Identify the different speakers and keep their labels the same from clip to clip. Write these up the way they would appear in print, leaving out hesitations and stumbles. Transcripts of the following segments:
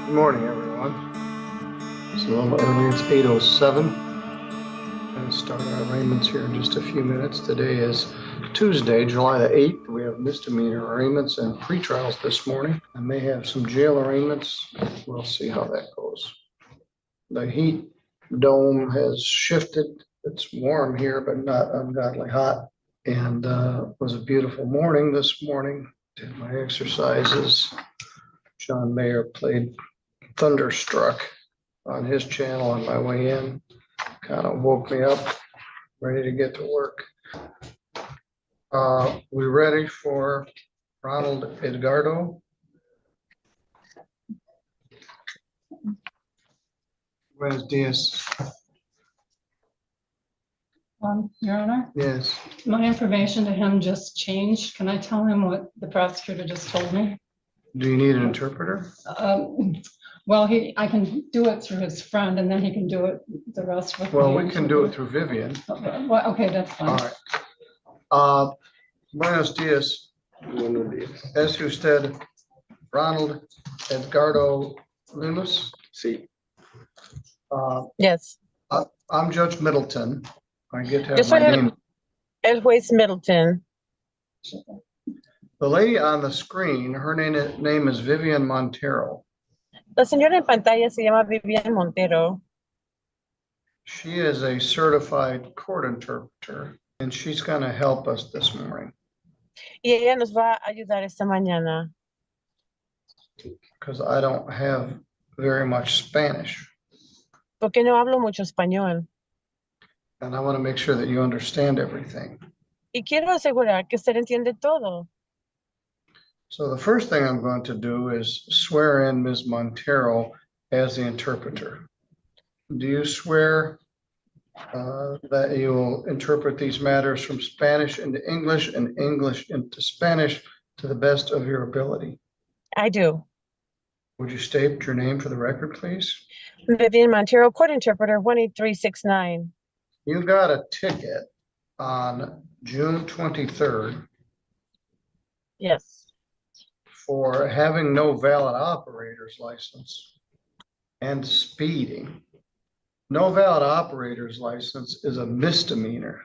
Speaker 1: Good morning, everyone. It's a little early. It's 8:07. Going to start our arraignments here in just a few minutes. Today is Tuesday, July the 8th. We have misdemeanor arraignments and pretrials this morning. I may have some jail arraignments. We'll see how that goes. The heat dome has shifted. It's warm here, but not ungodly hot. And it was a beautiful morning this morning. Did my exercises. John Mayer played Thunderstruck on his channel on my way in. Kind of woke me up, ready to get to work. We ready for Ronald Edgardo? Buenos dias.
Speaker 2: Your Honor,
Speaker 1: Yes.
Speaker 2: my information to him just changed. Can I tell him what the prosecutor just told me?
Speaker 1: Do you need an interpreter?
Speaker 2: Well, I can do it through his friend and then he can do it the rest with me.
Speaker 1: Well, we can do it through Vivian.
Speaker 2: Well, okay, that's
Speaker 1: All
Speaker 2: fine.
Speaker 1: right. Buenos dias.
Speaker 3: Buenos días.
Speaker 1: Es usted Ronald Edgardo Lumis?
Speaker 3: Sí.
Speaker 4: Yes.
Speaker 1: I'm Judge Middleton. I get to
Speaker 4: Yo
Speaker 1: have
Speaker 4: soy
Speaker 1: my name.
Speaker 4: el juez Middleton.
Speaker 1: The lady on the screen, her name is Vivian Montero.
Speaker 4: La señora en pantalla se llama Vivian Montero.
Speaker 1: She is a certified court interpreter, and she's going to help us this morning
Speaker 4: Y ella nos va a ayudar esta mañana.
Speaker 1: because I don't have very much Spanish.
Speaker 4: Porque no hablo mucho español.
Speaker 1: And I want to make sure that you understand everything.
Speaker 4: Y quiero asegurar que usted entiende todo.
Speaker 1: So the first thing I'm going to do is swear in Ms. Montero as the interpreter. Do you swear that you will interpret these matters from Spanish into English and English into Spanish to the best of your ability?
Speaker 4: I do.
Speaker 1: Would you state your name for the record, please?
Speaker 4: Vivian Montero, court interpreter 18369.
Speaker 1: You got a ticket on June 23rd
Speaker 4: Yes.
Speaker 1: for having no valid operator's license and speeding. No valid operator's license is a misdemeanor.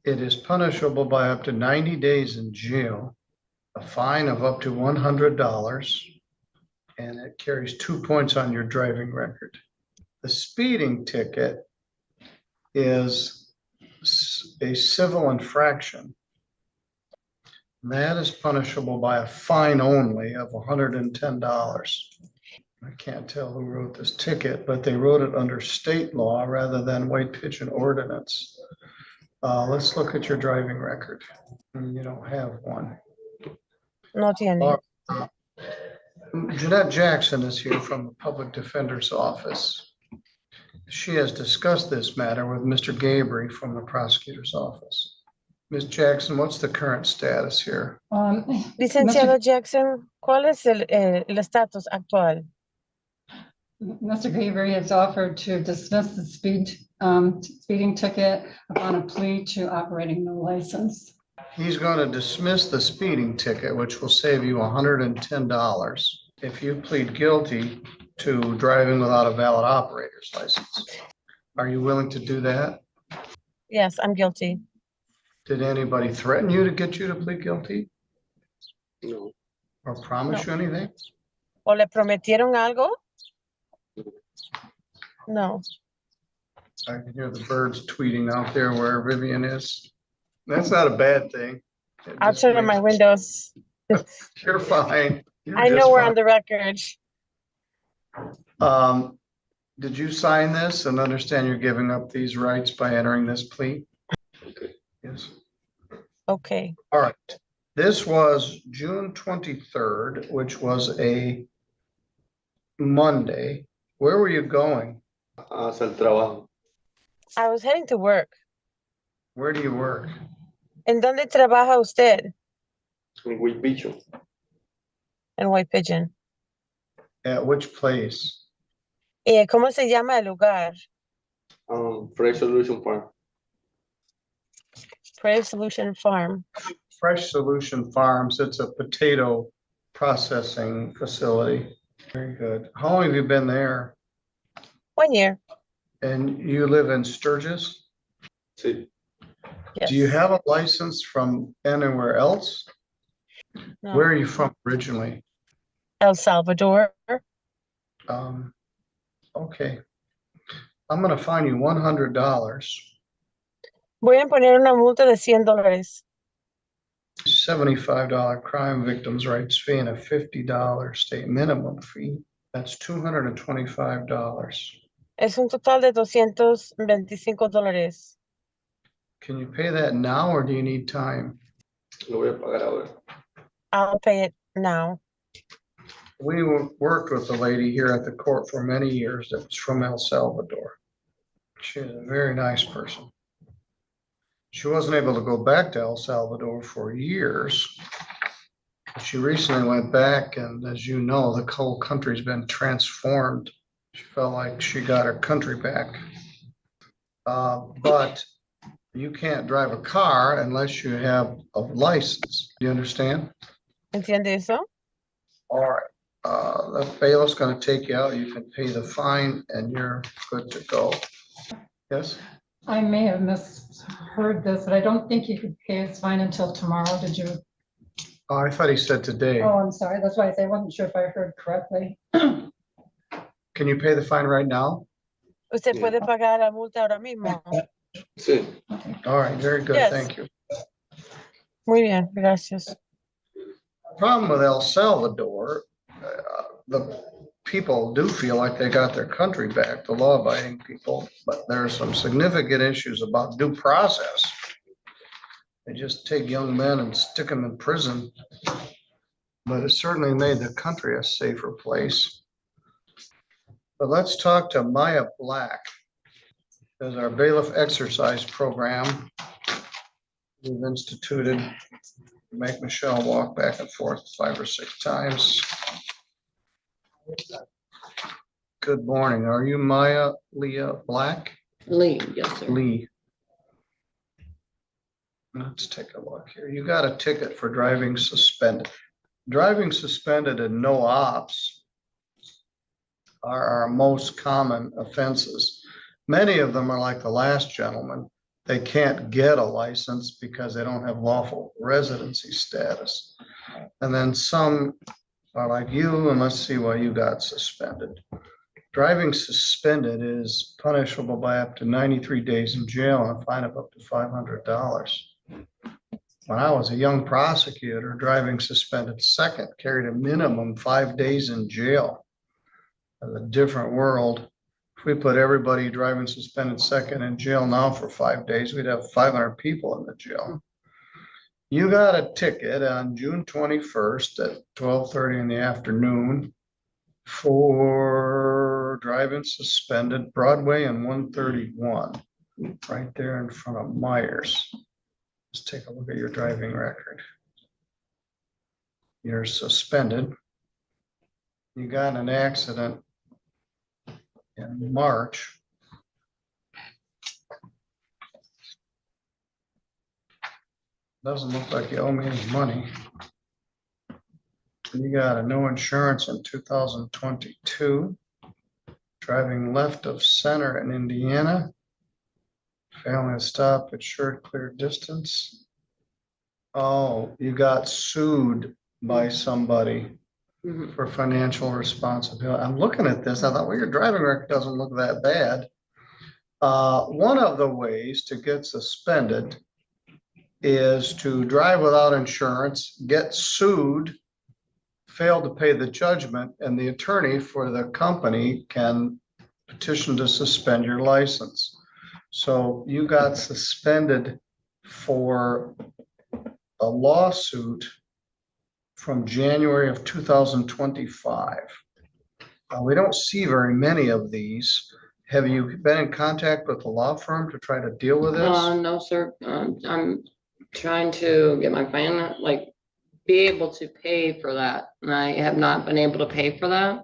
Speaker 1: It is punishable by up to 90 days in jail, a fine of up to $100, and it carries 2 points on your driving record. The speeding ticket is a civil infraction. That is punishable by a fine only of $110. I can't tell who wrote this ticket, but they wrote it under state law rather than White Pigeon ordinance. Let's look at your driving record. You don't have one.
Speaker 4: No tiene.
Speaker 1: Jeanette Jackson is here from the Public Defender's Office. She has discussed this matter with Mr. Gabry from the prosecutor's office. Ms. Jackson, what's the current status here?
Speaker 4: Licenciado Jackson, ¿cuál es el estatus actual?
Speaker 2: Mr. Gabry has offered to dismiss the speeding ticket upon a plea to operating no license.
Speaker 1: He's going to dismiss the speeding ticket, which will save you $110 if you plead guilty to driving without a valid operator's license. Are you willing to do that?
Speaker 4: Yes, I'm guilty.
Speaker 1: Did anybody threaten you to get you to plead guilty
Speaker 3: No.
Speaker 1: or promise you anything?
Speaker 4: ¿O le prometieron algo? No.
Speaker 1: I can hear the birds tweeting out there where Vivian is. That's not a bad thing. It
Speaker 4: I'll
Speaker 1: just
Speaker 4: turn on my
Speaker 1: makes-
Speaker 4: windows.
Speaker 1: You're fine. You're
Speaker 4: I
Speaker 1: just
Speaker 4: know we're
Speaker 1: fine.
Speaker 4: on the record.
Speaker 1: Did you sign this and understand you're giving up these rights by entering this plea?
Speaker 3: Okay.
Speaker 1: Yes.
Speaker 4: Okay.
Speaker 1: All right. This was June 23rd, which was a Monday. Where were you going?
Speaker 3: Hacia el trabajo.
Speaker 4: I was heading to work.
Speaker 1: Where do you work?
Speaker 4: ¿En dónde trabaja usted?
Speaker 3: En White Pigeon.
Speaker 4: En White Pigeon.
Speaker 1: At which place?
Speaker 4: ¿Cómo se llama el lugar?
Speaker 3: Fresh Solution Farm.
Speaker 4: Prairie Solution Farm.
Speaker 1: Fresh Solution Farms. It's a potato processing facility. Very good. How long have you been there?
Speaker 4: 1 year.
Speaker 1: And you live in Sturgis?
Speaker 3: Sí.
Speaker 4: Yes.
Speaker 1: Do you have a license from anywhere else?
Speaker 4: No.
Speaker 1: Where are you from originally?
Speaker 4: El Salvador.
Speaker 1: Okay. I'm gonna fine you $100.
Speaker 4: Voy a poner una multa de $100.
Speaker 1: $75 crime victims' rights fee and a $50 state minimum fee. That's $225.
Speaker 4: Es un total de $225.
Speaker 1: Can you pay that now or do you need time?
Speaker 3: Lo voy a pagar ahora.
Speaker 4: I'll pay it now.
Speaker 1: We worked with a lady here at the court for many years that was from El Salvador. She is a very nice person. She wasn't able to go back to El Salvador for years. She recently went back, and as you know, the whole country's been transformed. She felt like she got her country back. But you can't drive a car unless you have a license. Do you understand?
Speaker 4: ¿Entiende eso?
Speaker 1: All right. The bailiff's gonna take you out. You can pay the fine and you're good to go. Yes?
Speaker 2: I may have misheard this, but I don't think you could pay his fine until tomorrow. Did you?
Speaker 1: Oh, I thought he said today.
Speaker 2: Oh, I'm sorry. That's why I wasn't sure if I heard correctly.
Speaker 1: Can you pay the fine right now?
Speaker 4: Usted
Speaker 3: Yeah.
Speaker 4: puede pagar la multa ahora mismo.
Speaker 3: Sí.
Speaker 1: All right, very good.
Speaker 4: Yes.
Speaker 1: Thank you.
Speaker 4: Muy bien, gracias.
Speaker 1: Problem with El Salvador, the people do feel like they got their country back, the law-abiding people, but there are some significant issues about due process. They just take young men and stick them in prison. But it certainly made the country a safer place. But let's talk to Maya Black. There's our bailiff exercise program we've instituted to make Michelle walk back and forth 5 or 6 times. Good morning. Are you Maya Leah Black?
Speaker 5: Lee, yes, sir.
Speaker 1: Lee. Let's take a look here. You got a ticket for driving suspended. Driving suspended and no ops are our most common offenses. Many of them are like the last gentleman. They can't get a license because they don't have lawful residency status. And then some are like you, and let's see why you got suspended. Driving suspended is punishable by up to 93 days in jail and a fine of up to $500. When I was a young prosecutor, driving suspended second carried a minimum 5 days in jail. It's a different world. If we put everybody driving suspended second in jail now for 5 days, we'd have 500 people in the jail. You got a ticket on June 21st at 12:30 in the afternoon for driving suspended Broadway and 131, right there in front of Myers. Let's take a look at your driving record. You're suspended. You got in an accident in March. Doesn't look like you owe me any money. You got a no insurance in 2022. Driving left of center in Indiana. Failing to stop at short clear distance. Oh, you got sued by somebody
Speaker 5: Mhm.
Speaker 1: for financial responsibility. I'm looking at this. I thought, well, your driving record doesn't look that bad. One of the ways to get suspended is to drive without insurance, get sued, fail to pay the judgment, and the attorney for the company can petition to suspend your license. So you got suspended for a lawsuit from January of 2025. We don't see very many of these. Have you been in contact with the law firm to try to deal with this?
Speaker 5: No, sir. I'm trying to get my plan, like, be able to pay for that. And I have not been able to pay for that.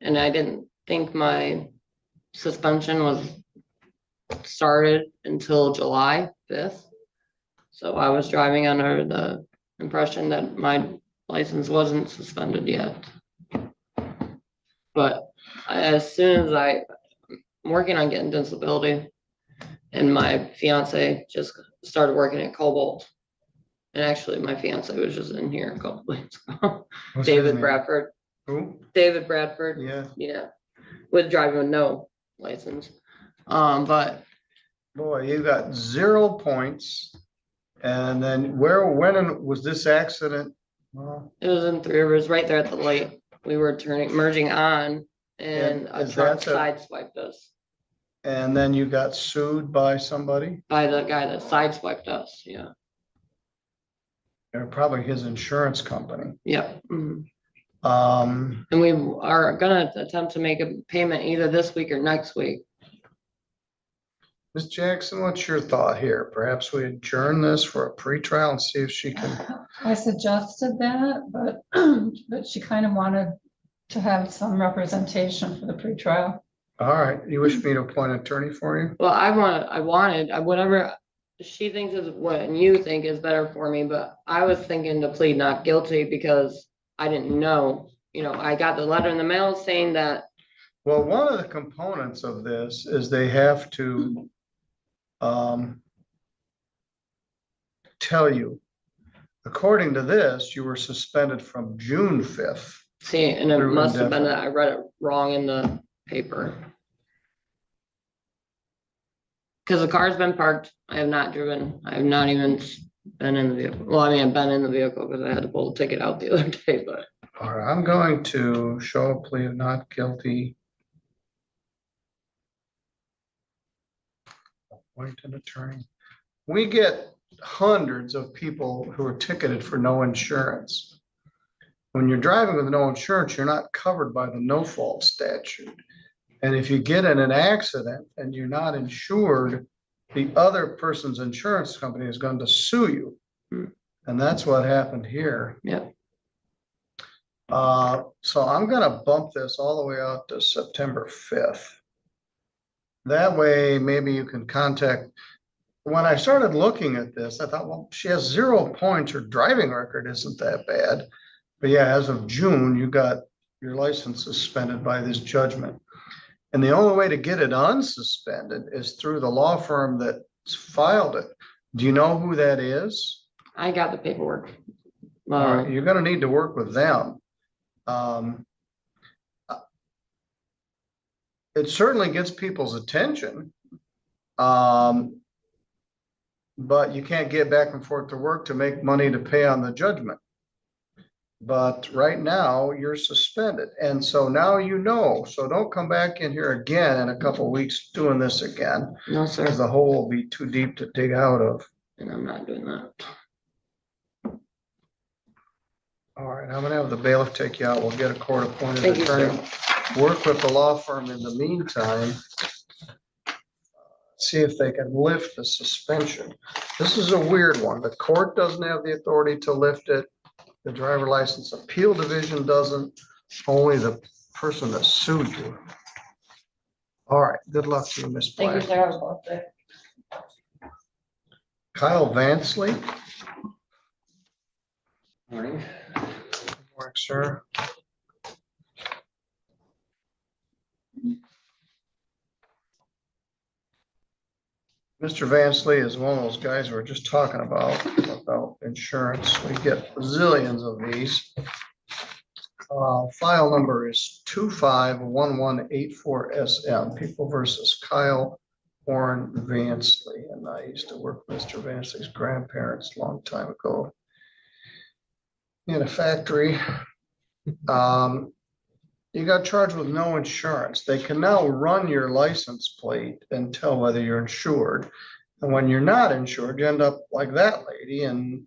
Speaker 5: And I didn't think my suspension was started until July 5th. So I was driving under the impression that my license wasn't suspended yet. But as soon as I'm working on getting disability, and my fiance just started working at Cobalt. And actually, my fiance was just in here a couple weeks ago.
Speaker 1: What's his
Speaker 5: David
Speaker 1: name?
Speaker 5: Bradford.
Speaker 1: Who?
Speaker 5: David Bradford.
Speaker 1: Yeah.
Speaker 5: Yeah. With driving with no license. But
Speaker 1: Boy, you got 0 points. And then when was this accident? Well,
Speaker 5: it was in Three Rivers, right there at the light. We were merging on, and a
Speaker 1: is
Speaker 5: truck
Speaker 1: that
Speaker 5: sideswiped us
Speaker 1: and then you got sued by somebody,
Speaker 5: by the guy that sideswiped us. Yeah.
Speaker 1: or probably his insurance company.
Speaker 5: Yep. Mhm.
Speaker 1: Um,
Speaker 5: And we are gonna attempt to make a payment either this week or next week.
Speaker 1: Ms. Jackson, what's your thought here? Perhaps we adjourn this for a pretrial and see if she can.
Speaker 2: I suggested that, but, but she kind of wanted to have some representation for the pretrial.
Speaker 1: All right, you wish me to appoint an attorney for you?
Speaker 5: Well, I wanted, whatever she thinks is what you think is better for me, but I was thinking to plead not guilty because I didn't know, I got the letter in the mail saying that.
Speaker 1: Well, one of the components of this is they have to tell you, according to this, you were suspended from June 5th.
Speaker 5: See, and it
Speaker 1: Through
Speaker 5: must have been
Speaker 1: indefinite.
Speaker 5: that I read it wrong in the paper. Because the car's been parked. I have not driven. I have not even been in the vehicle. Well, I mean, I've been in the vehicle because I had to pull the ticket out the other day, but.
Speaker 1: All right, I'm going to show a plea of not guilty. Appoint an attorney. We get hundreds of people who are ticketed for no insurance. When you're driving with no insurance, you're not covered by the no fault statute. And if you get in an accident and you're not insured, the other person's insurance company is going to sue you. And that's what happened here.
Speaker 5: Yep.
Speaker 1: So I'm gonna bump this all the way out to September 5th. That way, maybe you can contact. When I started looking at this, I thought, well, she has 0 points. Her driving record isn't that bad. But yeah, as of June, you got your license suspended by this judgment. And the only way to get it unsuspended is through the law firm that filed it. Do you know who that is?
Speaker 5: I got the paperwork.
Speaker 1: All right, you're gonna need to work with them. It certainly gets people's attention. But you can't get back and forth to work to make money to pay on the judgment. But right now you're suspended. And so now so don't come back in here again in a couple of weeks doing this again.
Speaker 5: No, sir.
Speaker 1: Because the hole will be too deep to dig out of.
Speaker 5: And I'm not doing that.
Speaker 1: All right, I'm gonna have the bailiff take you out. We'll get a court appointed
Speaker 5: Thank you,
Speaker 1: attorney. Work with the law firm in the meantime. See if they can lift the suspension. This is a weird one. The court doesn't have the authority to lift it. The driver license appeal division doesn't, only the person that sued you. All right, good luck to you, Ms.
Speaker 5: Thank you,
Speaker 1: Black.
Speaker 5: sir. I was about to-
Speaker 1: Kyle Vansley.
Speaker 3: Morning.
Speaker 1: Good morning, sir. Mr. Vansley is one of those guys we're just talking about insurance. We get zillions of these. File number is 251184SM, People versus Kyle Warren Vansley. And I used to work with Mr. Vansley's grandparents a long time ago in a factory. You got charged with no insurance. They can now run your license plate and tell whether you're insured. And when you're not insured, you end up like that lady in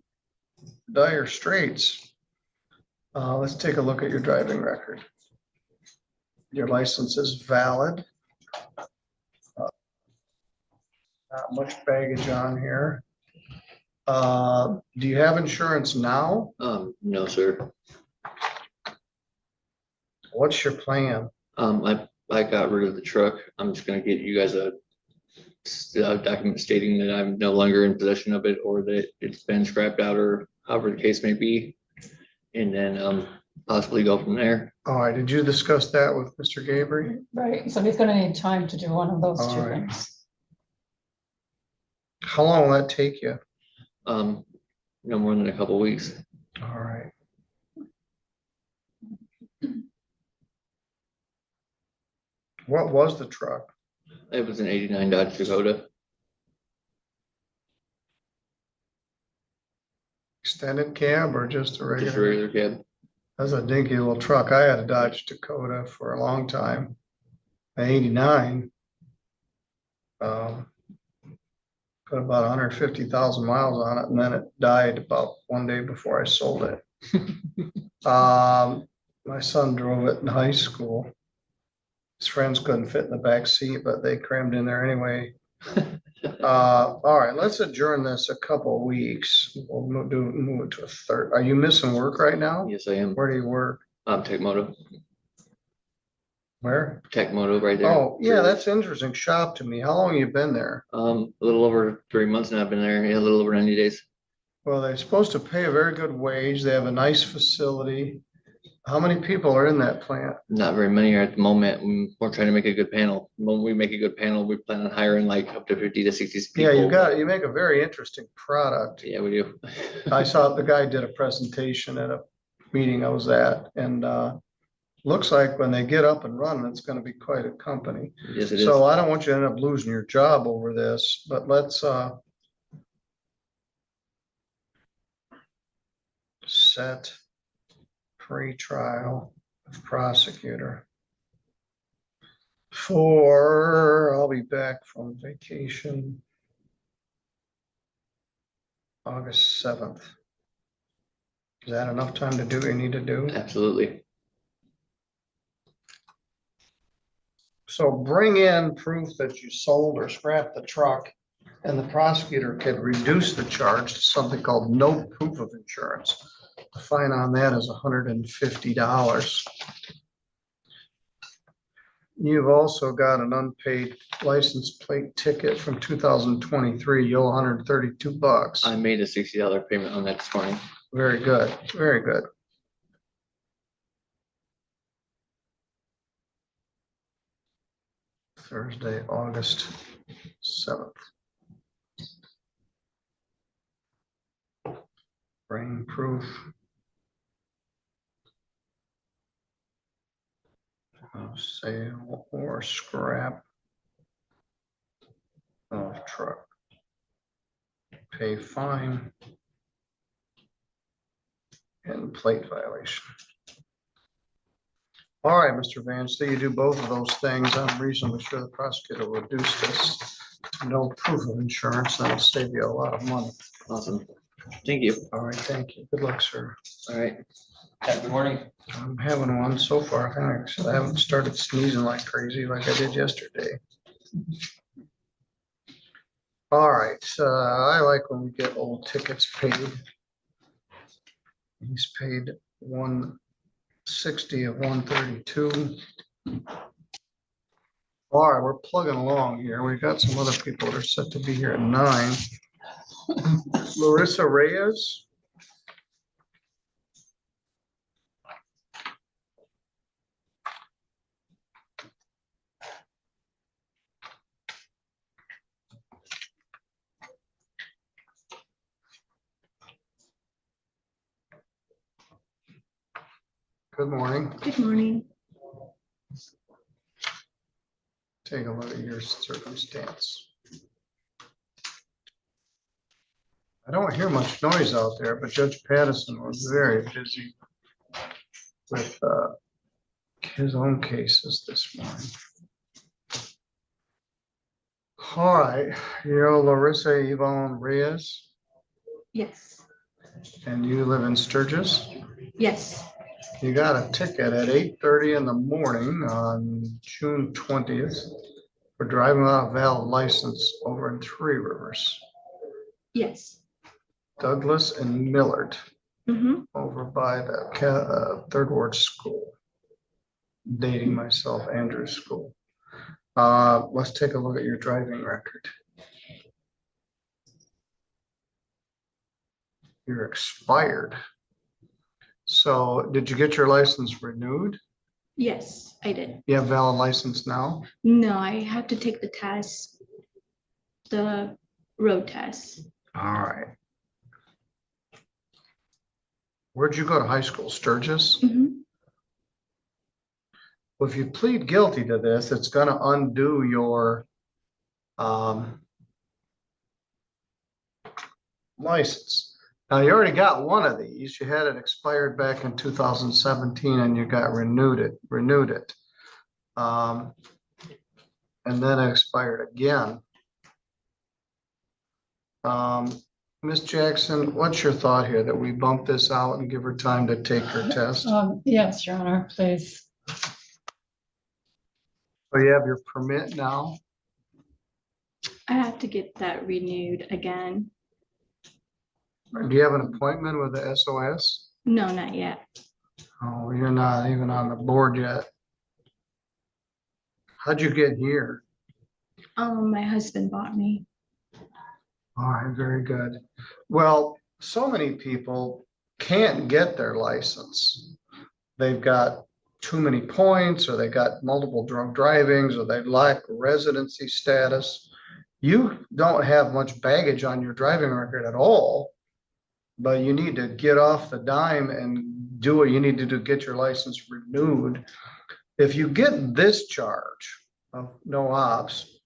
Speaker 1: dire straits. Let's take a look at your driving record. Your license is valid. Not much baggage on here. Do you have insurance now?
Speaker 6: No, sir.
Speaker 1: What's your plan?
Speaker 6: I got rid of the truck. I'm just gonna get you guys a document stating that I'm no longer in possession of it or that it's been scrapped out or however the case may be. And then possibly go from there.
Speaker 1: All right, did you discuss that with Mr. Gabriel?
Speaker 2: Right, so he's gonna need time to do one of those two
Speaker 1: All right.
Speaker 2: things.
Speaker 1: How long will that take you?
Speaker 6: No more than a couple weeks.
Speaker 1: All right. What was the truck?
Speaker 6: It was an '89 Dodge Dakota.
Speaker 1: Extended cab or just a
Speaker 6: Just a
Speaker 1: regular?
Speaker 6: regular cab.
Speaker 1: That's a dinky little truck. I had a Dodge Dakota for a long time. An '89. Put about 150,000 miles on it, and then it died about one day before I sold it. My son drove it in high school. His friends couldn't fit in the back seat, but they crammed in there anyway. All right, let's adjourn this a couple weeks. We'll move it to a third. Are you missing work right now?
Speaker 6: Yes, I am.
Speaker 1: Where do you work?
Speaker 6: Tech Moto.
Speaker 1: Where?
Speaker 6: Tech Moto right there.
Speaker 1: Oh, yeah, that's interesting shop to me. How long you been there?
Speaker 6: A little over 3 months now I've been there. Yeah, a little over 90 days.
Speaker 1: Well, they're supposed to pay a very good wage. They have a nice facility. How many people are in that plant?
Speaker 6: Not very many are at the moment. We're trying to make a good panel. When we make a good panel, we plan on hiring like up to 50 to 60 people.
Speaker 1: Yeah, you make a very interesting product.
Speaker 6: Yeah, we do.
Speaker 1: I saw the guy did a presentation at a meeting I was at, and looks like when they get up and running, it's gonna be quite a company.
Speaker 6: Yes, it is.
Speaker 1: So I don't want you to end up losing your job over this, but let's set pre-trial of prosecutor for, I'll be back from vacation August 7th. Is that enough time to do what you need to do?
Speaker 6: Absolutely.
Speaker 1: So bring in proof that you sold or scrapped the truck, and the prosecutor can reduce the charge to something called no proof of insurance. The fine on that is $150. You've also got an unpaid license plate ticket from 2023. You owe $132.
Speaker 6: I made a $60 payment on that this morning.
Speaker 1: Very good, very good. Thursday, August 7th. Bring proof of sale or scrap of truck. Pay fine and plate violation. All right, Mr. Vansley, you do both of those things. I'm reasonably sure the prosecutor will reduce this to no proof of insurance. That'll save you a lot of money.
Speaker 6: Awesome. Thank you.
Speaker 1: All right, thank you. Good luck, sir.
Speaker 6: All right. Good morning.
Speaker 1: I'm having one so far, thanks. I haven't started sneezing like crazy like I did yesterday. All right, I like when we get old tickets paid. He's paid 160 of 132. All right, we're plugging along here. We've got some other people that are set to be here at 9. Lissa Reyes. Good morning.
Speaker 7: Good morning.
Speaker 1: Take a look at your circumstance. I don't hear much noise out there, but Judge Pattison was very busy with his own cases this morning. All right, you're Larissa Yvonne Reyes,
Speaker 7: Yes.
Speaker 1: and you live in Sturgis.
Speaker 7: Yes.
Speaker 1: You got a ticket at 8:30 in the morning on June 20th for driving without a valid license over in Three Rivers.
Speaker 7: Yes.
Speaker 1: Douglas and Millard
Speaker 7: Mm-hmm.
Speaker 1: over by the Third Ward School. Dating myself, Andrew's school. Let's take a look at your driving record. You're expired. So did you get your license renewed?
Speaker 7: Yes, I did.
Speaker 1: You have valid license now?
Speaker 7: No, I have to take the test, the road test.
Speaker 1: All right. Where'd you go to high school? Sturgis?
Speaker 7: Mhm.
Speaker 1: Well, if you plead guilty to this, it's gonna undo your license. Now, you already got one of these. You had it expired back in 2017 and you got renewed it. And then it expired again. Ms. Jackson, what's your thought here that we bump this out and give her time to take her test? So
Speaker 2: Yes, Your Honor, please.
Speaker 1: you have your permit now?
Speaker 7: I have to get that renewed again.
Speaker 1: Do you have an appointment with the SOS?
Speaker 7: No, not yet.
Speaker 1: Oh, you're not even on the board yet. How'd you get here?
Speaker 7: My husband bought me.
Speaker 1: All right, very good. Well, so many people can't get their license. They've got too many points, or they got multiple drunk drivings, or they lack residency status. You don't have much baggage on your driving record at all, but you need to get off the dime and do what you need to do, get your license renewed. If you get this charge of no ops,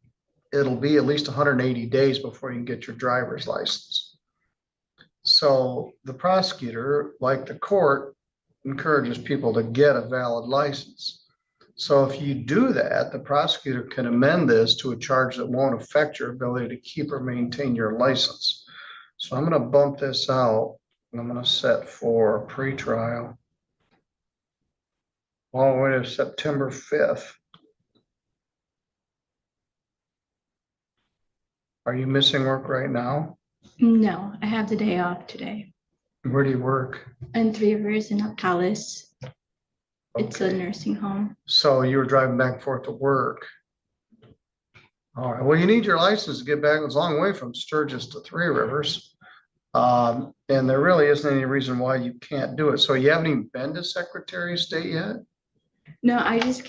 Speaker 1: it'll be at least 180 days before you can get your driver's license. So the prosecutor, like the court, encourages people to get a valid license. So if you do that, the prosecutor can amend this to a charge that won't affect your ability to keep or maintain your license. So I'm going to bump this out and I'm going to set for pretrial all the way to September 5th. Are you missing work right now?
Speaker 7: No, I have the day off today.
Speaker 1: Where do you work?
Speaker 7: And 3 Rivers in Octalis. It's a
Speaker 1: Okay.
Speaker 7: nursing home.
Speaker 1: So you were driving back and forth to work. All right, well, you need your license to get back. It's a long way from Sturgis to 3 Rivers. And there really isn't any reason why you can't do it. So you haven't even been to Secretary of State yet?
Speaker 7: No, I just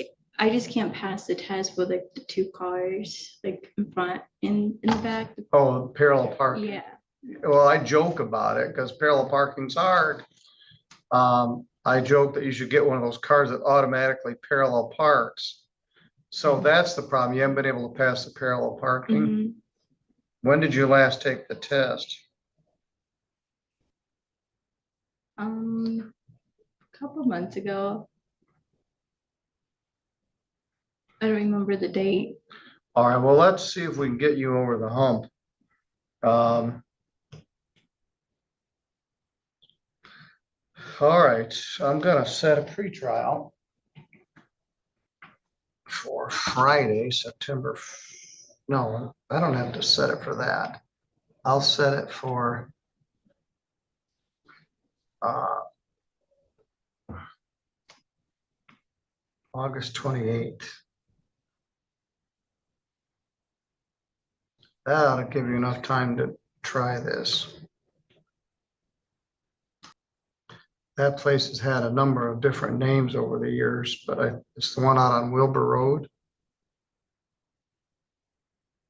Speaker 7: can't pass the test with like the 2 cars, like in front and in the back.
Speaker 1: Oh, parallel parking.
Speaker 7: Yeah.
Speaker 1: Well, I joke about it because parallel parking's hard. I joke that you should get one of those cars that automatically parallel parks. So that's the problem. You haven't been able to pass the parallel parking.
Speaker 7: Mhm.
Speaker 1: When did you last take the test?
Speaker 7: A couple months ago. I don't remember the date.
Speaker 1: All right, well, let's see if we can get you over the hump. All right, I'm gonna set a pretrial for Friday, no, I don't have to set it for that. I'll set it for August 28th. That ought to give you enough time to try this. That place has had a number of different names over the years, but it's the one out on Wilbur Road.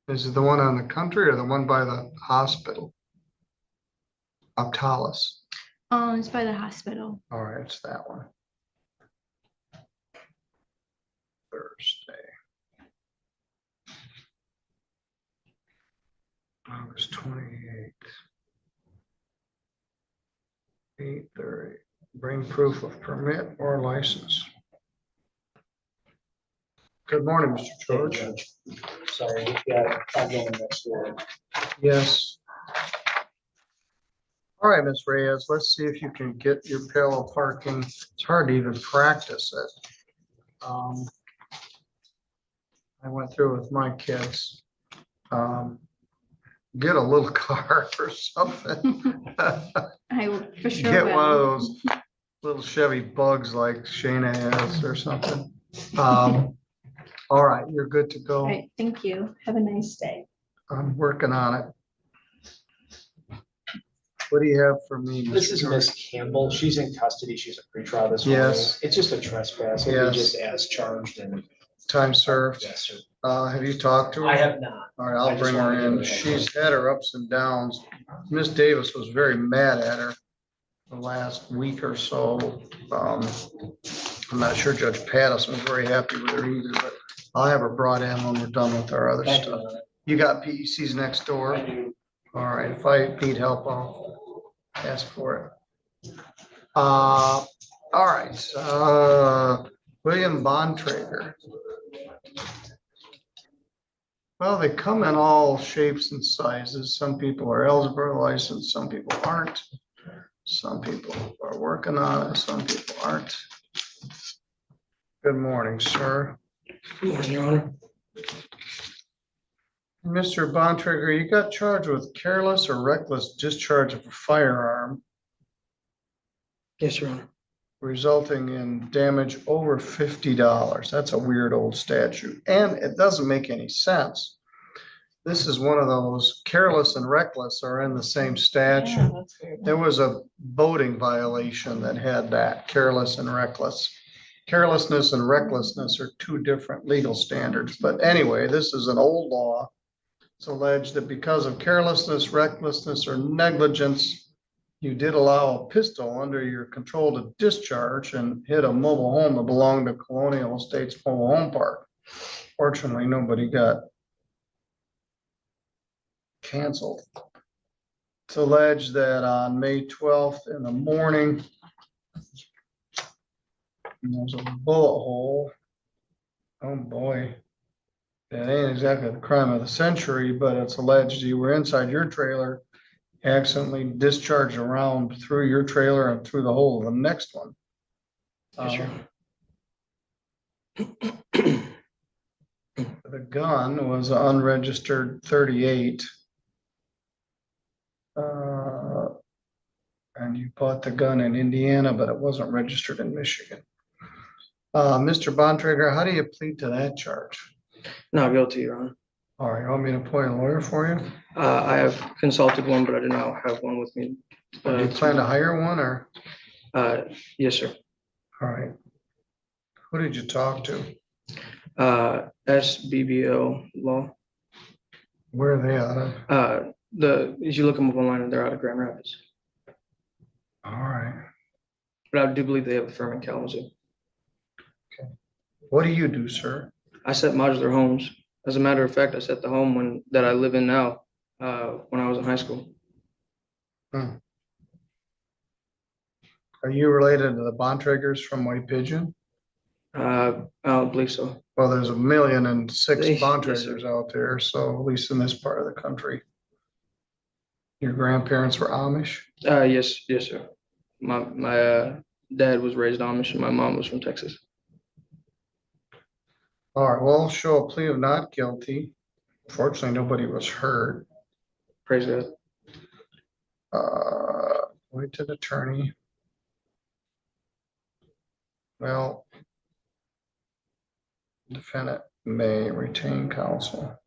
Speaker 1: Is it the one on the country or the one by the hospital? Octalis.
Speaker 7: It's by the hospital.
Speaker 1: All right, it's that one. Thursday. August 28th. 8:30. Bring proof of permit or license. Good morning, Mr. George.
Speaker 8: Sorry, we've got problem next door.
Speaker 1: Yes. All right, Ms. Reyes, let's see if you can get your parallel parking. It's hard to even practice it. I went through with my kids. Get a little car or something.
Speaker 7: I will for sure.
Speaker 1: Get one of
Speaker 7: will.
Speaker 1: those little Chevy Bugs like Shayna has or something. All right, you're good to go.
Speaker 7: All right, thank you. Have a nice day.
Speaker 1: I'm working on it. What do you have for me?
Speaker 8: This
Speaker 1: Mr.
Speaker 8: is
Speaker 1: George?
Speaker 8: Miss Campbell. She's in custody. She's a pretrial this morning.
Speaker 1: Yes.
Speaker 8: It's just a trespass. It'll
Speaker 1: Yes.
Speaker 8: be just as charged and.
Speaker 1: Time served.
Speaker 8: Yes, sir.
Speaker 1: Have you talked to her?
Speaker 8: I have not.
Speaker 1: All right,
Speaker 8: I
Speaker 1: I'll
Speaker 8: just
Speaker 1: bring her
Speaker 8: wanted to
Speaker 1: in.
Speaker 8: give her a heads
Speaker 1: She's had her ups and downs. Miss Davis was very mad at her the last week or so. I'm not sure Judge Pattison was very happy with her either, but I'll have her brought in when we're done with our other
Speaker 8: Thank
Speaker 1: stuff.
Speaker 8: you.
Speaker 1: You got PECs next door?
Speaker 8: I do.
Speaker 1: All right, if I need help, I'll ask for it. All right, William Bontrager. Well, they come in all shapes and sizes. Some people are eligible licensed, some people aren't. Some people are working on it, some people aren't. Good morning, sir.
Speaker 9: Good morning, Your Honor.
Speaker 1: Mr. Bontrager, you got charged with careless or reckless discharge of a firearm,
Speaker 9: Yes, Your Honor.
Speaker 1: resulting in damage over $50. That's a weird old statute, and it doesn't make any sense. This is one of those careless and reckless are in the same statute. There was a boating violation that had that, careless and reckless. Carelessness and recklessness are two different legal standards, but anyway, this is an old law. It's alleged that because of carelessness, recklessness, or negligence, you did allow a pistol under your control to discharge and hit a mobile home that belonged to Colonial Estates Mobile Home Park. Fortunately, nobody got canceled. It's alleged that on May 12th in the morning, there's a bullet hole. Oh boy. That ain't exactly the crime of the century, but it's alleged you were inside your trailer, accidentally discharged a round through your trailer and through the hole of the next one.
Speaker 9: Yes, Your Honor.
Speaker 1: The gun was an unregistered 38. And you bought the gun in Indiana, but it wasn't registered in Michigan. Mr. Bontrager, how do you plead to that charge?
Speaker 9: Not guilty, Your Honor.
Speaker 1: All right, you want me to appoint a lawyer for you?
Speaker 9: I have consulted one, but I do not have one with me.
Speaker 1: Do you plan to hire one or?
Speaker 9: Yes, sir.
Speaker 1: All right. Who did you talk to?
Speaker 9: SBBL Law.
Speaker 1: Where are they out of?
Speaker 9: As you look them up online, they're out of Grand Rapids.
Speaker 1: All right.
Speaker 9: But I do believe they have a firm in Kalamazoo.
Speaker 1: What do you do, sir?
Speaker 9: I set modular homes. As a matter of fact, I set the home that I live in now when I was in high school.
Speaker 1: Are you related to the Bontragers from White Pigeon?
Speaker 9: I don't believe so.
Speaker 1: Well, there's 1,006,000
Speaker 9: Yes,
Speaker 1: Bontragers out there, so at least in this part of the country. Your grandparents were Amish?
Speaker 9: Yes, sir. My dad was raised Amish and my mom was from Texas.
Speaker 1: All right, well, show a plea of not guilty. Fortunately, nobody was hurt.
Speaker 9: Praise God.
Speaker 1: Wait to the attorney. Well, defendant may retain counsel.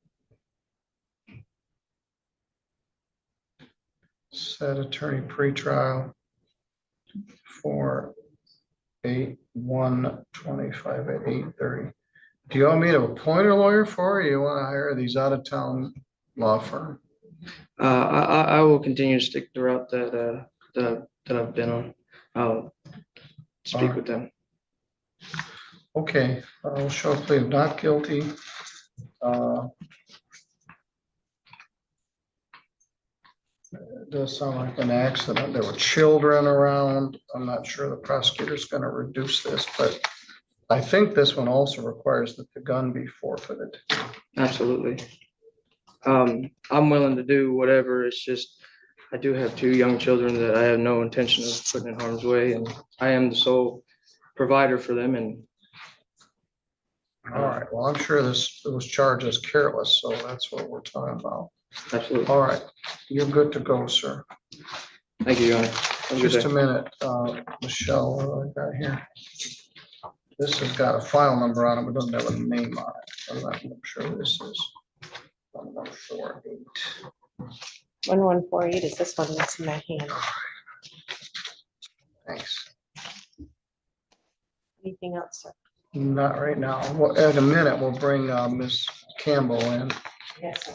Speaker 1: Set attorney pretrial for 8/1/25 at 8:30. Do you want me to appoint a lawyer for you? You want to hire these out of town law firm?
Speaker 9: I will continue to stick the route that I've been on. I'll speak with them.
Speaker 1: Okay, I'll show a plea of not guilty. It does sound like an accident. There were children around. I'm not sure the prosecutor's going to reduce this, but I think this one also requires that the gun be forfeited.
Speaker 9: Absolutely. I'm willing to do whatever. It's just, I do have two young children that I have no intention of putting in harm's way, and I am the sole provider for them. And
Speaker 1: All right, well, I'm sure this was charged as careless, so that's what we're talking about.
Speaker 9: absolutely.
Speaker 1: All right, you're good to go, sir.
Speaker 9: Thank you, Your Honor. Have a good
Speaker 1: Just a
Speaker 9: day.
Speaker 1: minute, Michelle, what do I got here? This has got a file number on it, but doesn't have a name on it. I'm not sure this is 1148.
Speaker 4: 1148 is this one that's in my hand.
Speaker 1: Thanks.
Speaker 4: Anything else, sir?
Speaker 1: Not right now. Well, in a minute, we'll bring Miss Campbell in.
Speaker 4: Yes, sir.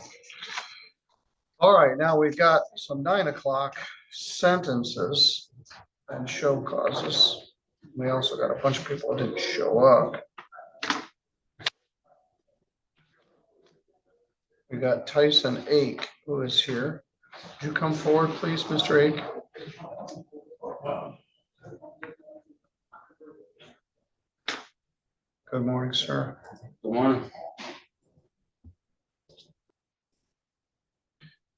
Speaker 1: All right, now we've got some 9 o'clock sentences and show causes. We also got a bunch of people that didn't show up. We got Tyson Ach, who is here. Would you come forward, please, Mr. Ach? Good morning, sir.
Speaker 3: Good morning.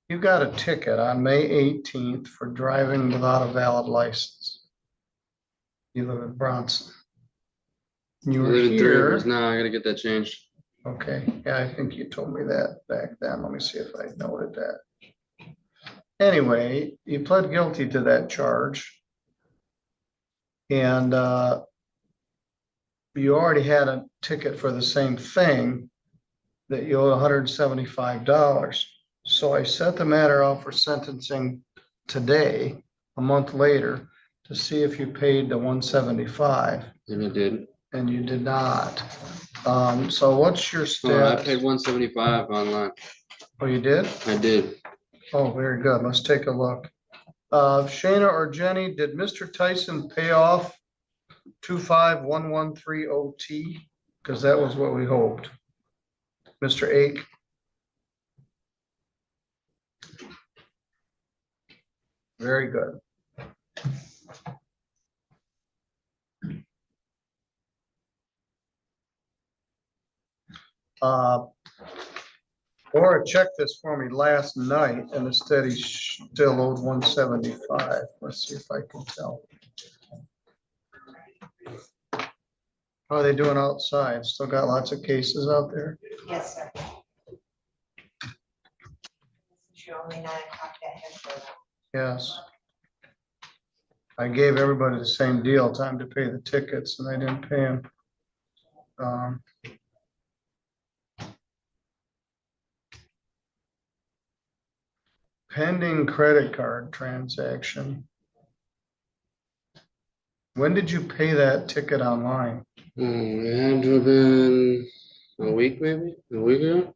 Speaker 1: You got a ticket on May 18th for driving without a valid license. You live in Bronson. You were here.
Speaker 3: Now I gotta get that changed.
Speaker 1: Okay, yeah, I think you told me that back then. Let me see if I noted that. Anyway, you pled guilty to that charge. And you already had a ticket for the same thing that you owe $175. So I set the matter out for sentencing today, a month later, to see if you paid the $175.
Speaker 3: And I did.
Speaker 1: And you did not. So what's your
Speaker 3: I
Speaker 1: status?
Speaker 3: paid $175 online.
Speaker 1: Oh, you did?
Speaker 3: I did.
Speaker 1: Oh, very good. Let's take a look. Shana or Jenny, did Mr. Tyson pay off 25113OT? Because that was what we hoped. Mr. Ake? Very good. Laura checked this for me last night and instead he still owed 175. Let's see if I can tell. How are they doing outside? Still got lots of cases out there?
Speaker 4: Yes, sir. You're only 9 o'clock that.
Speaker 1: Yes. I gave everybody the same deal, time to pay the tickets, and they didn't pay them. Pending credit card transaction. When did you pay that ticket online?
Speaker 3: It had to have been a week, maybe? A week ago?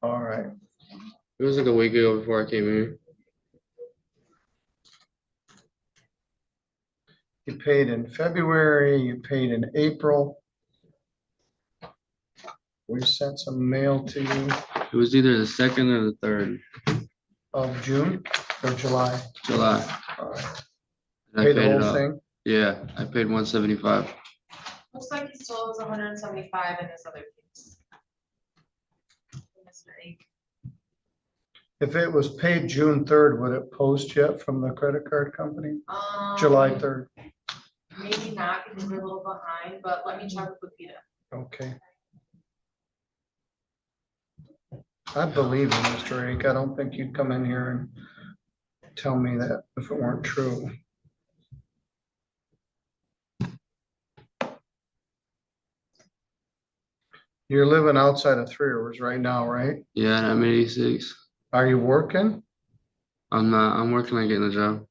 Speaker 1: All right.
Speaker 3: It was like a week ago before I came here.
Speaker 1: You paid in February, you paid in April. We sent some mail to you
Speaker 3: It was either the 2nd or the 3rd.
Speaker 1: of June or July.
Speaker 3: July.
Speaker 1: All right.
Speaker 3: And I
Speaker 1: Paid the
Speaker 3: paid it
Speaker 1: whole
Speaker 3: off.
Speaker 1: thing?
Speaker 3: Yeah, I paid 175.
Speaker 10: Looks like he still owes 175 in this other case. Mr. Ake.
Speaker 1: If it was paid June 3rd, would it post yet from the credit card company? July 3rd.
Speaker 10: Maybe not because we're a little behind, but let me check with Lupita.
Speaker 1: Okay. I believe you, Mr. Ake. I don't think you'd come in here and tell me that if it weren't true. You're living outside of Three Rivers right now, right?
Speaker 3: Yeah, and I'm 86.
Speaker 1: Are you working?
Speaker 3: I'm not. I'm working on getting a job.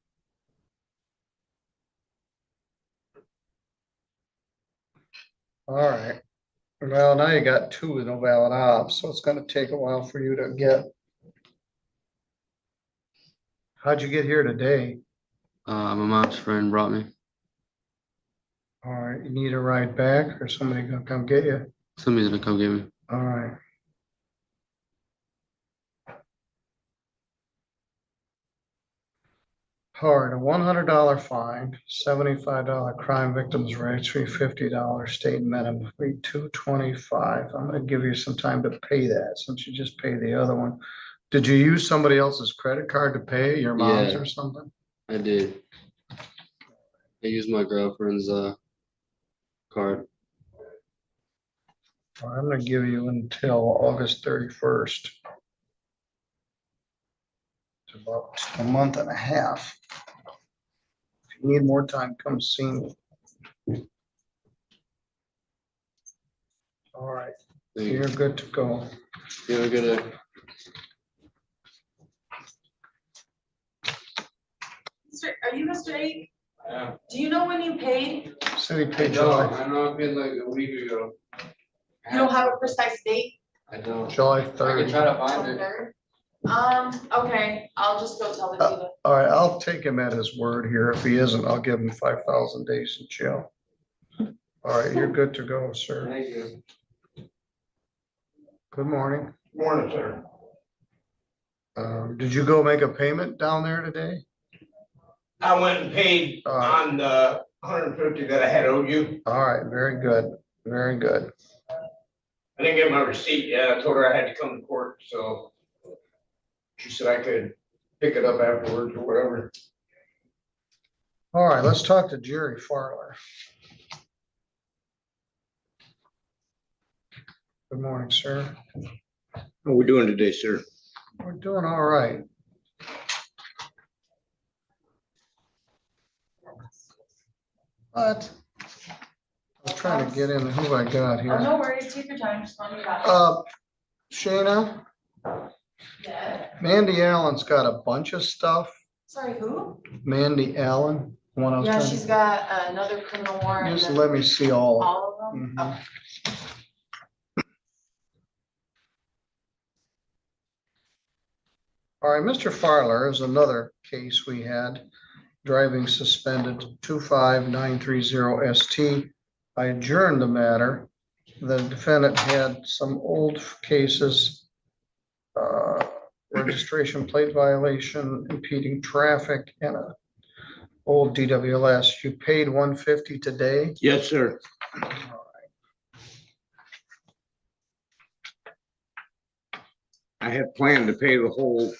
Speaker 1: All right. Well, now you got 2 with no valid ops, so it's gonna take a while for you to get. How'd you get here today?
Speaker 3: My mom's friend brought me.
Speaker 1: All right, you need a ride back or somebody gonna come get you?
Speaker 3: Somebody's gonna come get me.
Speaker 1: All right. All right, a $100 fine, $75 crime victims registry, $50 state minimum, $225. I'm gonna give you some time to pay that since you just paid the other one. Did you use somebody else's credit card to pay, your mom's
Speaker 3: Yeah.
Speaker 1: or something?
Speaker 3: I did. I used my girlfriend's card.
Speaker 1: All right, I'm gonna give you until August 31st. It's about a month and a half. If you need more time, come see me. All right,
Speaker 3: Thank you.
Speaker 1: you're good to go.
Speaker 3: You have a good day.
Speaker 10: are you Mr. Ach?
Speaker 3: Yeah.
Speaker 10: Do you know when you paid?
Speaker 1: City
Speaker 3: I
Speaker 1: paid
Speaker 3: don't,
Speaker 1: July,
Speaker 3: I know it been like a week ago.
Speaker 10: You don't have a precise date?
Speaker 3: I don't.
Speaker 1: July
Speaker 3: I can
Speaker 1: 3rd.
Speaker 3: try to find it.
Speaker 10: Third? Okay, I'll just go tell the dealer.
Speaker 1: All right, I'll take him at his word here. If he isn't, I'll give him 5,000 days in jail. All right, you're good to go, sir.
Speaker 3: Thank you.
Speaker 1: Good morning.
Speaker 11: Morning, sir.
Speaker 1: Did you go make a payment down there today?
Speaker 11: I went and paid on the 150 that I had owed you.
Speaker 1: All right, very good, very good.
Speaker 11: I didn't get my receipt yet. I told her I had to come to court, so she said I could pick it up afterwards or whatever.
Speaker 1: All right, let's talk to Jerry Farler. Good morning, sir.
Speaker 11: How are we doing today, sir?
Speaker 1: We're doing all right. But I was trying to get in who I got
Speaker 10: Oh,
Speaker 1: here.
Speaker 10: no worries, take your time, just let me know.
Speaker 1: Shayna,
Speaker 10: Yeah.
Speaker 1: Mandy Allen's got a bunch of stuff.
Speaker 10: Sorry, who?
Speaker 1: Mandy Allen, one I was
Speaker 10: Yeah,
Speaker 1: trying
Speaker 10: she's
Speaker 1: to,
Speaker 10: got another criminal warrant.
Speaker 1: just
Speaker 10: and
Speaker 1: let me see all.
Speaker 10: All of them?
Speaker 1: Mhm.
Speaker 10: Okay.
Speaker 1: All right, Mr. Farler is another case we had, driving suspended 25930 ST. I adjourned the matter. The defendant had some old cases, registration plate violation, impeding traffic, and a old DWLS. You paid 150 today?
Speaker 11: Yes, sir. I had planned to pay the whole,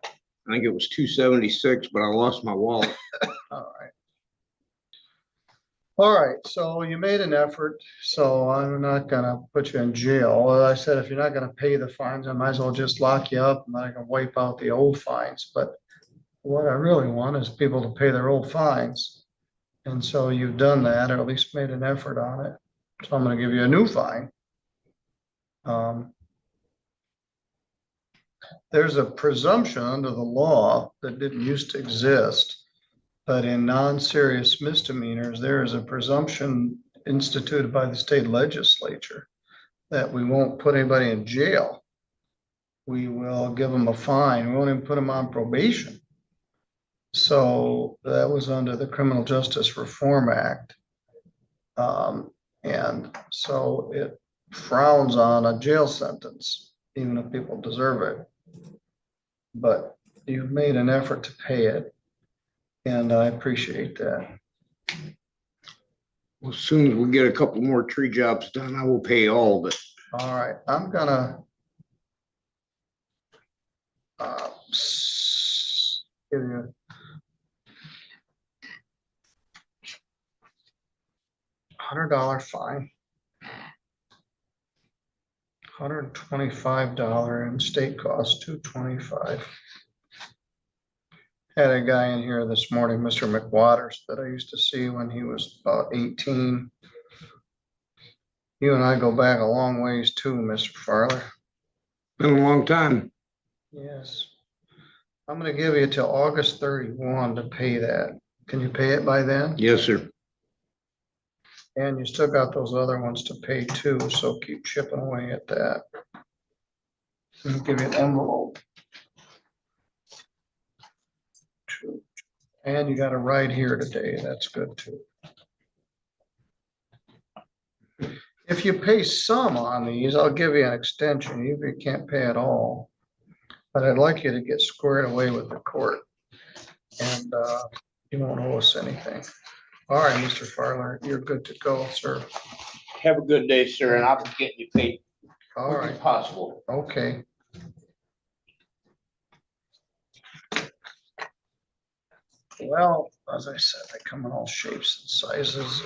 Speaker 11: I think it was 276, but I lost my wallet.
Speaker 1: All right. All right, so you made an effort, so I'm not gonna put you in jail. Well, I said, if you're not gonna pay the fines, I might as well just lock you up and then I can wipe out the old fines. But what I really want is people to pay their old fines. And so you've done that, or at least made an effort on it. So I'm gonna give you a new fine. There's a presumption under the law that didn't used to exist. But in non-serious misdemeanors, there is a presumption instituted by the state legislature that we won't put anybody in jail. We will give them a fine. We won't even put them on probation. So that was under the Criminal Justice Reform Act. And so it frowns on a jail sentence, even if people deserve it. But you've made an effort to pay it. And I appreciate that.
Speaker 11: Well, as soon as we get a couple more tree jobs done, I will pay all of it.
Speaker 1: All right, I'm gonna give you $100 fine, $125 in state costs, $225. Had a guy in here this morning, Mr. McWaters, that I used to see when he was about 18. You and I go back a long ways too, Mr. Farler.
Speaker 11: Been a long time.
Speaker 1: Yes. I'm gonna give you till August 31 to pay that. Can you pay it by then?
Speaker 11: Yes, sir.
Speaker 1: And you still got those other ones to pay too, so keep chipping away at that. I'll give you an envelope. And you got a ride here today, that's good too. If you pay some on these, I'll give you an extension, even if you can't pay at all. But I'd like you to get squared away with the court. And you won't owe us anything. All right, Mr. Farler, you're good to go, sir.
Speaker 11: Have a good day, sir, and I'll be getting you paid
Speaker 1: All
Speaker 11: quick as
Speaker 1: right,
Speaker 11: possible.
Speaker 1: okay. Well, as I said, they come in all shapes and sizes,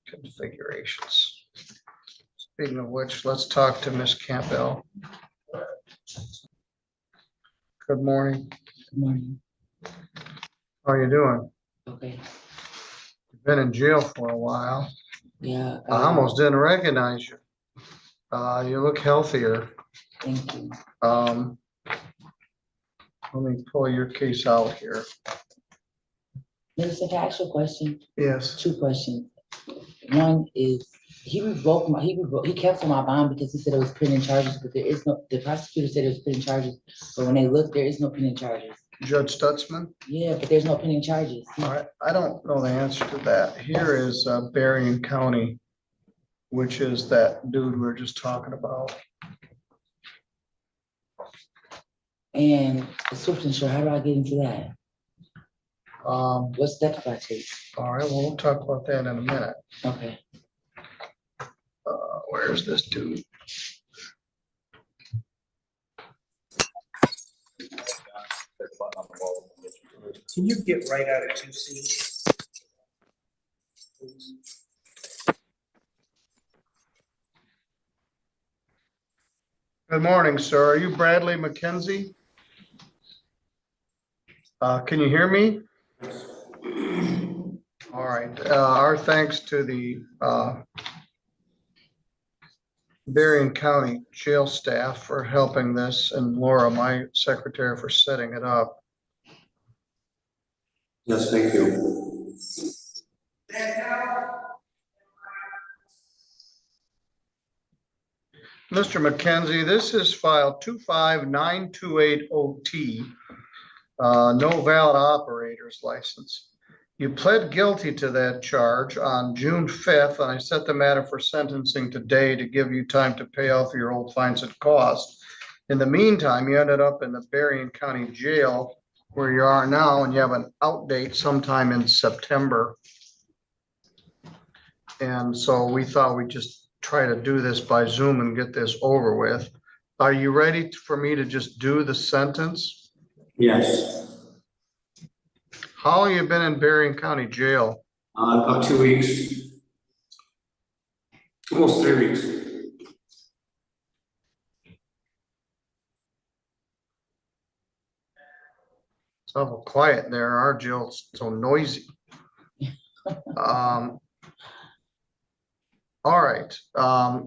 Speaker 1: configurations. Speaking of which, let's talk to Miss Campbell. Good morning.
Speaker 12: Good morning.
Speaker 1: How are you doing?
Speaker 12: Okay.
Speaker 1: You've been in jail for a while.
Speaker 12: Yeah.
Speaker 1: I almost didn't recognize you. You look healthier.
Speaker 12: Thank you.
Speaker 1: Let me pull your case out here.
Speaker 12: Minister, can I ask you a question?
Speaker 1: Yes.
Speaker 12: 2 questions. One is, he canceled my bond because he said it was pending charges, but the prosecutor said it was pending charges, but when they looked, there is no pending charges.
Speaker 1: Judge Stutzman?
Speaker 12: Yeah, but there's no pending charges.
Speaker 1: All right, I don't know the answer to that. Here is Berrien County, which is that dude we were just talking about.
Speaker 12: And the Swift insurance, how do I get into that? What steps do I take?
Speaker 1: All right, well, we'll talk about that in a minute.
Speaker 12: Okay.
Speaker 1: Where's this dude?
Speaker 8: Can you get right out of 2C?
Speaker 1: Good morning, sir. Are you Bradley McKenzie? Can you hear me? All right, our thanks to the Berrien County jail staff for helping this, and Laura, my secretary, for setting it up.
Speaker 13: Yes, thank you.
Speaker 1: Mr. McKenzie, this is file 25928OT, no valid operator's license. You pled guilty to that charge on June 5th, and I set the matter for sentencing today to give you time to pay off your old fines and costs. In the meantime, you ended up in the Berrien County Jail where you are now, and you have an out date sometime in September. And so we thought we'd just try to do this by Zoom and get this over with. Are you ready for me to just do the sentence?
Speaker 13: Yes,
Speaker 1: How long have you been in Berrien County Jail?
Speaker 13: about 2 weeks. Almost 3 weeks.
Speaker 1: It's awful quiet in there. Our jail's so noisy. All right.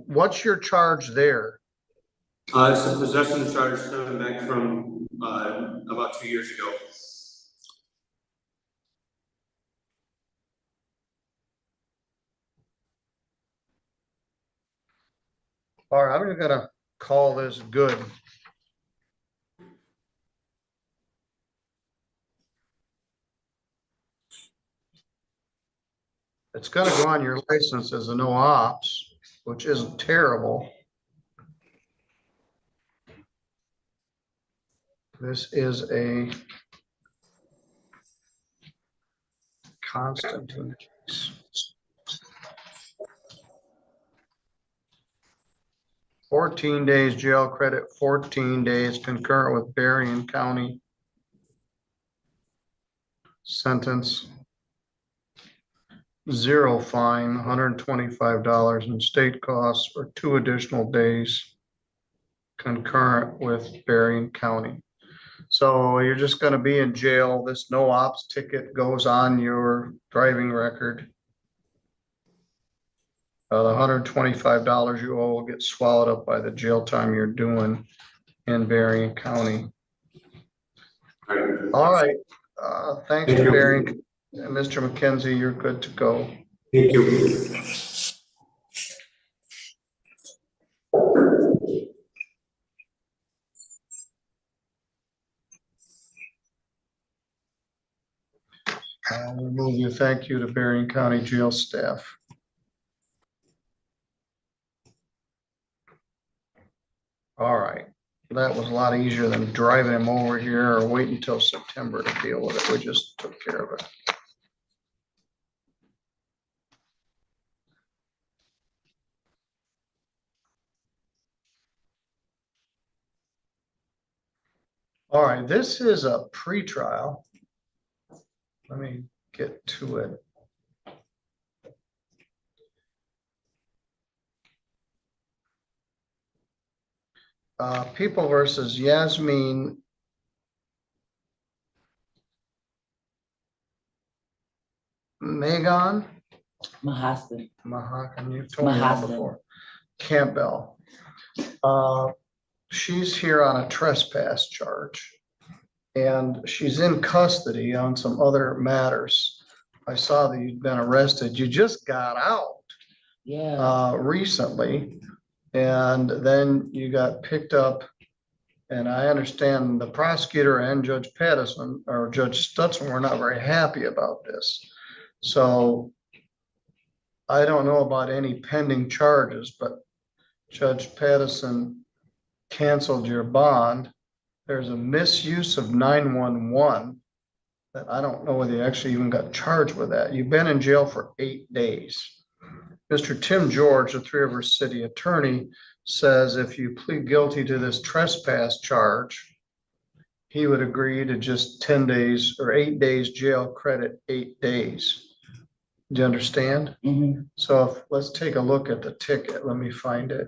Speaker 1: What's your charge there?
Speaker 13: It's a possession charge stemming back from about 2 years ago.
Speaker 1: All right, I'm gonna call this good. It's gonna go on your license as a no ops, which isn't terrible. This is a constant case. 14 days jail credit, 14 days concurrent with Berrien County. Sentence. 0 fine, $125 in state costs for 2 additional days concurrent with Berrien County. So you're just gonna be in jail. This no ops ticket goes on your driving record. The $125 you owe will get swallowed up by the jail time you're doing in Berrien County. All right, thanks to Berrien. Mr. McKenzie, you're good to go.
Speaker 13: Thank you.
Speaker 1: I'll remove you. Thank you to Berrien County Jail staff. All right, that was a lot easier than driving him over here or waiting until September to deal with it. We just took care of it. All right, this is a pretrial. Let me get to it. People versus Yasmin Mahan.
Speaker 12: Mahan.
Speaker 1: You've told me that before. Campbell. She's here on a trespass charge, and she's in custody on some other matters. I saw that you'd been arrested. You just got out
Speaker 12: Yeah,
Speaker 1: recently, and then you got picked up. And I understand the prosecutor and Judge Pattison or Judge Stutson were not very happy about this. So I don't know about any pending charges, but Judge Pattison canceled your bond. There's a misuse of 911 that I don't know whether you actually even got charged with that. You've been in jail for 8 days. Mr. Tim George, the Three Rivers City Attorney, says if you plead guilty to this trespass charge, he would agree to just 10 days or 8 days jail credit, 8 days. Do you understand?
Speaker 12: mhm.
Speaker 1: So let's take a look at the ticket. Let me find it.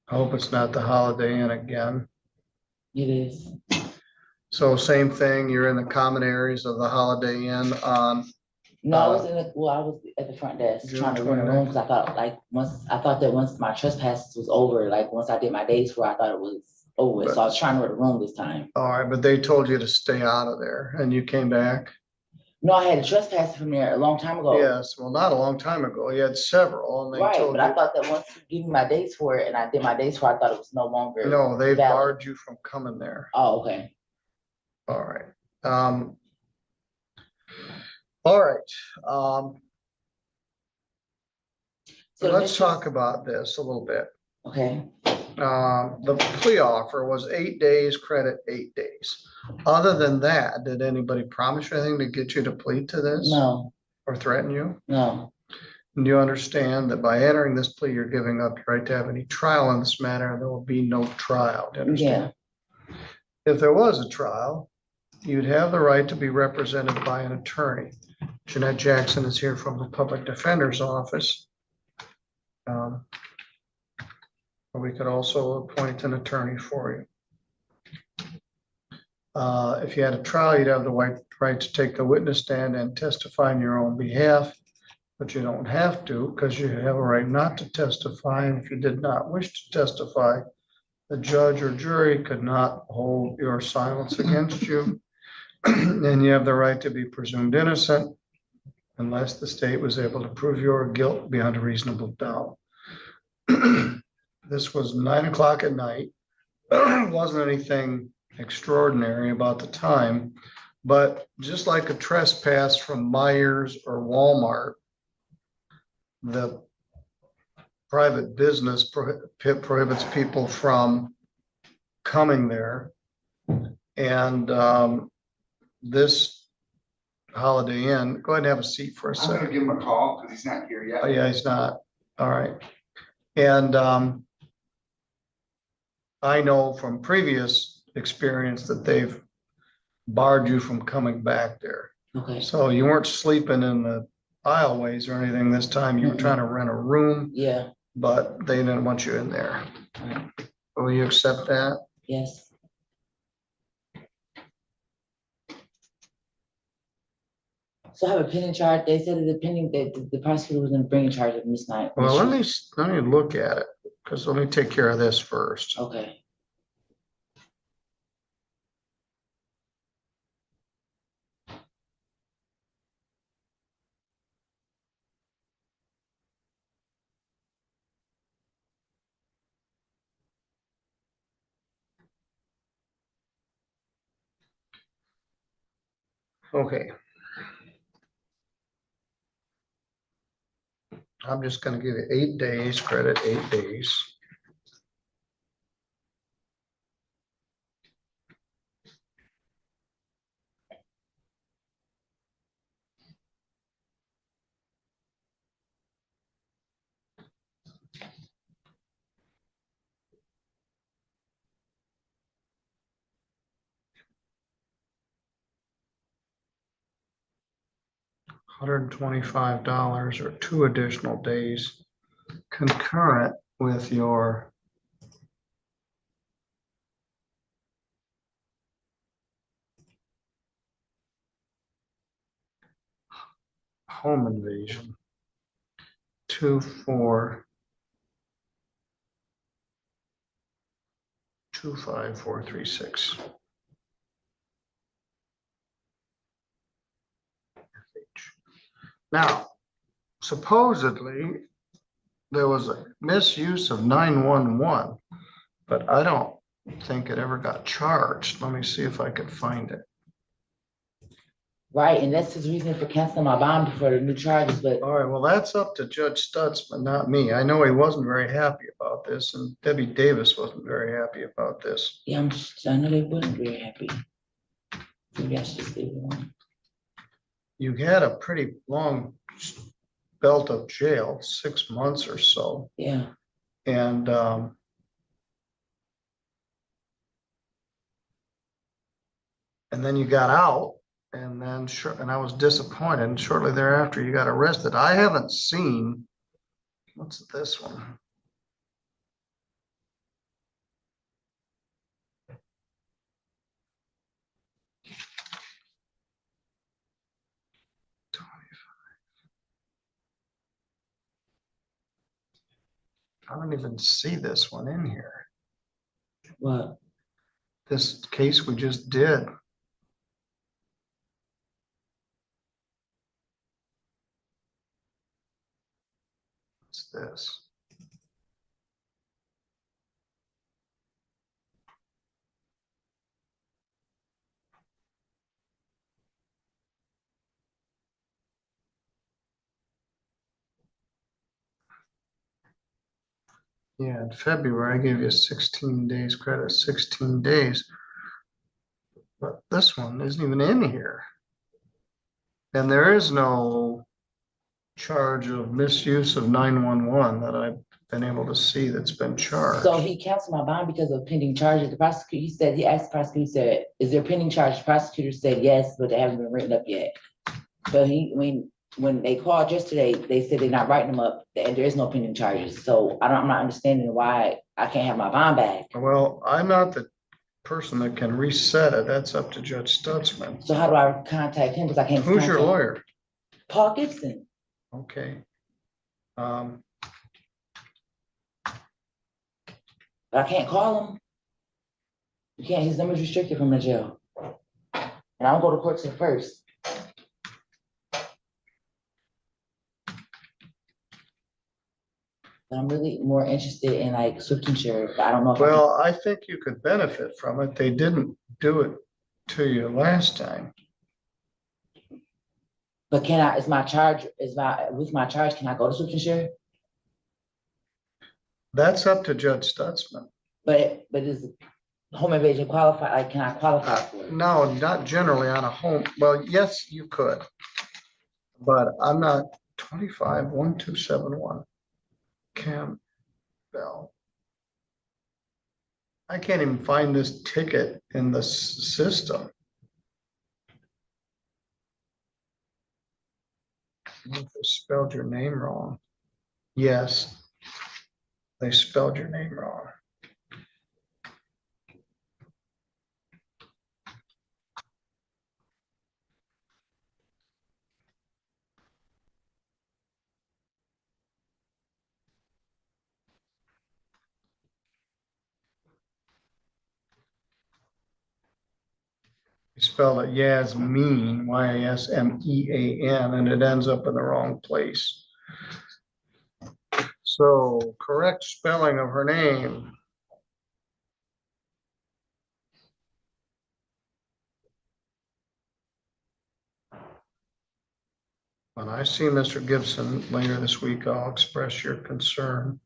Speaker 1: I hope it's not the Holiday Inn again.
Speaker 12: It is.
Speaker 1: So same thing, you're in the common areas of the Holiday Inn on,
Speaker 12: No, I was I was at the front desk
Speaker 1: June
Speaker 12: trying to run a room
Speaker 1: 29th.
Speaker 12: because I thought that once my trespasses was over, like once I did my days for, I thought it was over with. So I was trying to run a room this time.
Speaker 1: all right, but they told you to stay out of there and you came back?
Speaker 12: No, I had a trespass from there a long time ago.
Speaker 1: Yes, well, not a long time ago. You had several and they
Speaker 12: Right,
Speaker 1: told
Speaker 12: but I
Speaker 1: you,
Speaker 12: thought that once you give me my days for it and I did my days for it, I thought it was no longer.
Speaker 1: no, they
Speaker 12: valid.
Speaker 1: barred you from coming there.
Speaker 12: Oh, okay.
Speaker 1: All right. All right.
Speaker 12: So
Speaker 1: Let's
Speaker 12: this
Speaker 1: talk about this a little bit.
Speaker 12: Okay.
Speaker 1: The plea offer was 8 days, credit 8 days. Other than that, did anybody promise you anything to get you to plead to this?
Speaker 12: No,
Speaker 1: Or threaten you?
Speaker 12: no.
Speaker 1: And you understand that by entering this plea, you're giving up your right to have any trial in this matter, and there will be no trial. Do you understand? If there was a trial, you'd have the right to be represented by an attorney. Jeanette Jackson is here from the Public Defender's Office. Or we could also appoint an attorney for you. If you had a trial, you'd have the right to take the witness stand and testify on your own behalf, but you don't have to because you have a right not to testify. And if you did not wish to testify, the judge or jury could not hold your silence against you. And you have the right to be presumed innocent unless the state was able to prove your guilt beyond a reasonable doubt. This was 9 o'clock at night. Wasn't anything extraordinary about the time, but just like a trespass from Myers or Walmart, the private business prohibits people from coming there. And this Holiday Inn, go ahead and have a seat for a
Speaker 14: I'm gonna
Speaker 1: second.
Speaker 14: give him a call because he's not here yet.
Speaker 1: Oh, yeah, he's not. All right. And I know from previous experience that they've barred you from coming back there.
Speaker 12: Okay.
Speaker 1: So you weren't sleeping in the aisleways or anything this time. You were trying to rent a room,
Speaker 12: Yeah,
Speaker 1: but they didn't want you in there. Will you accept that?
Speaker 12: yes. So I have a pending charge. They said that the prosecutor was gonna bring a charge of Miss Knight.
Speaker 1: Well, let me look at it, because let me take care of this first.
Speaker 12: Okay.
Speaker 1: Okay. I'm just gonna give you 8 days, credit 8 days. $125 or 2 additional days concurrent with your home invasion. 2525436. Now, supposedly, there was a misuse of 911, but I don't think it ever got charged. Let me see if I can find it.
Speaker 12: Right, and that's his reason for canceling my bond for the new charges, but
Speaker 1: All right, well, that's up to Judge Stutzman, not me. I know he wasn't very happy about this, and Debbie Davis wasn't very happy about this.
Speaker 12: yeah, I know they wouldn't be happy. Maybe I should just leave it alone.
Speaker 1: You had a pretty long belt of jail, 6 months or so.
Speaker 12: Yeah,
Speaker 1: And then you got out, and then and I was disappointed. And shortly thereafter, you got arrested. I haven't seen, what's this one? I don't even see this one in here.
Speaker 12: what?
Speaker 1: This case we just did. What's this? Yeah, in February, I gave you 16 days credit, 16 days. But this one isn't even in here. And there is no charge of misuse of 911 that I've been able to see that's been charged.
Speaker 12: So he canceled my bond because of pending charges. The prosecutor, he asked the prosecutor, he said, is there pending charge? The prosecutor said yes, but they haven't been written up yet. But when they called yesterday, they said they're not writing them up and there is no pending charges. So I'm not understanding why I can't have my bond back.
Speaker 1: Well, I'm not the person that can reset it. That's up to Judge Stutzman.
Speaker 12: So how do I contact him? Because I can't.
Speaker 1: Who's your lawyer?
Speaker 12: Paul Gibson.
Speaker 1: Okay.
Speaker 12: But I can't call him. You can't, his number's restricted from the jail. And I'll go to court till first. But I'm really more interested in like Swift Insurance, but I don't know if
Speaker 1: Well, I think you could benefit from it. They didn't do it to you last time.
Speaker 12: But can I, with my charge, can I go to Swift Insurance?
Speaker 1: That's up to Judge Stutzman.
Speaker 12: But is home invasion qualified? Like, can I qualify for it?
Speaker 1: No, not generally on a home. Well, yes, you could. But I'm not 25-1271. Campbell. I can't even find this ticket in the system. They spelled your name wrong. Yes, they spelled your name wrong. You spell it Yasmin, Yasmean, and it ends up in the wrong place. So correct spelling of her name. When I see Mr. Gibson later this week, I'll express your concern.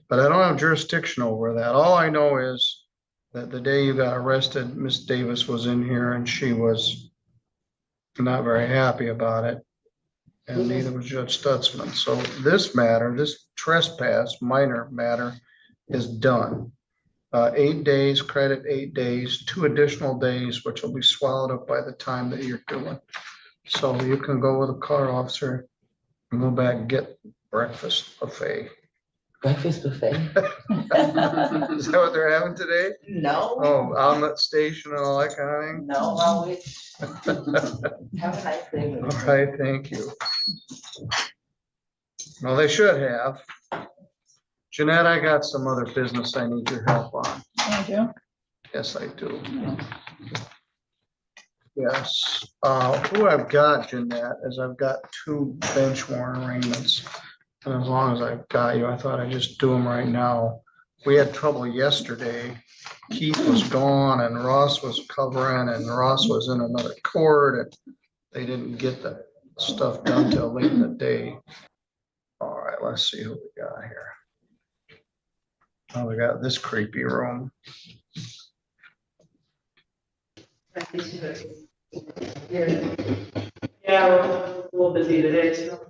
Speaker 1: But I don't have jurisdiction over that. All I know is that the day you got arrested, Miss Davis was in here and she was not very happy about it. And neither was Judge Stutzman. So this matter, this trespass minor matter is done. 8 days, credit 8 days, 2 additional days, which will be swallowed up by the time that you're doing. So you can go with a car officer and go back and get breakfast buffet.
Speaker 12: Breakfast buffet?
Speaker 1: Is that what they're having today?
Speaker 12: No.
Speaker 1: Oh, omelet station and all that kind of thing?
Speaker 12: No, I wish. Have a nice day.
Speaker 1: All right, thank you. Well, they should have. Jeanette, I got some other business I need your help on.
Speaker 2: Thank you.
Speaker 1: Yes, I do. Yes, who I've got, Jeanette, is I've got 2 bench warrant arraignments. And as long as I've got you, I thought I'd just do them right now. We had trouble yesterday. Keith was gone and Ross was covering and Ross was in another court and they didn't get the stuff done till late in the day. All right, let's see who we got here. Oh, we got this creepy room.
Speaker 10: Yeah, we're a little busy today, so.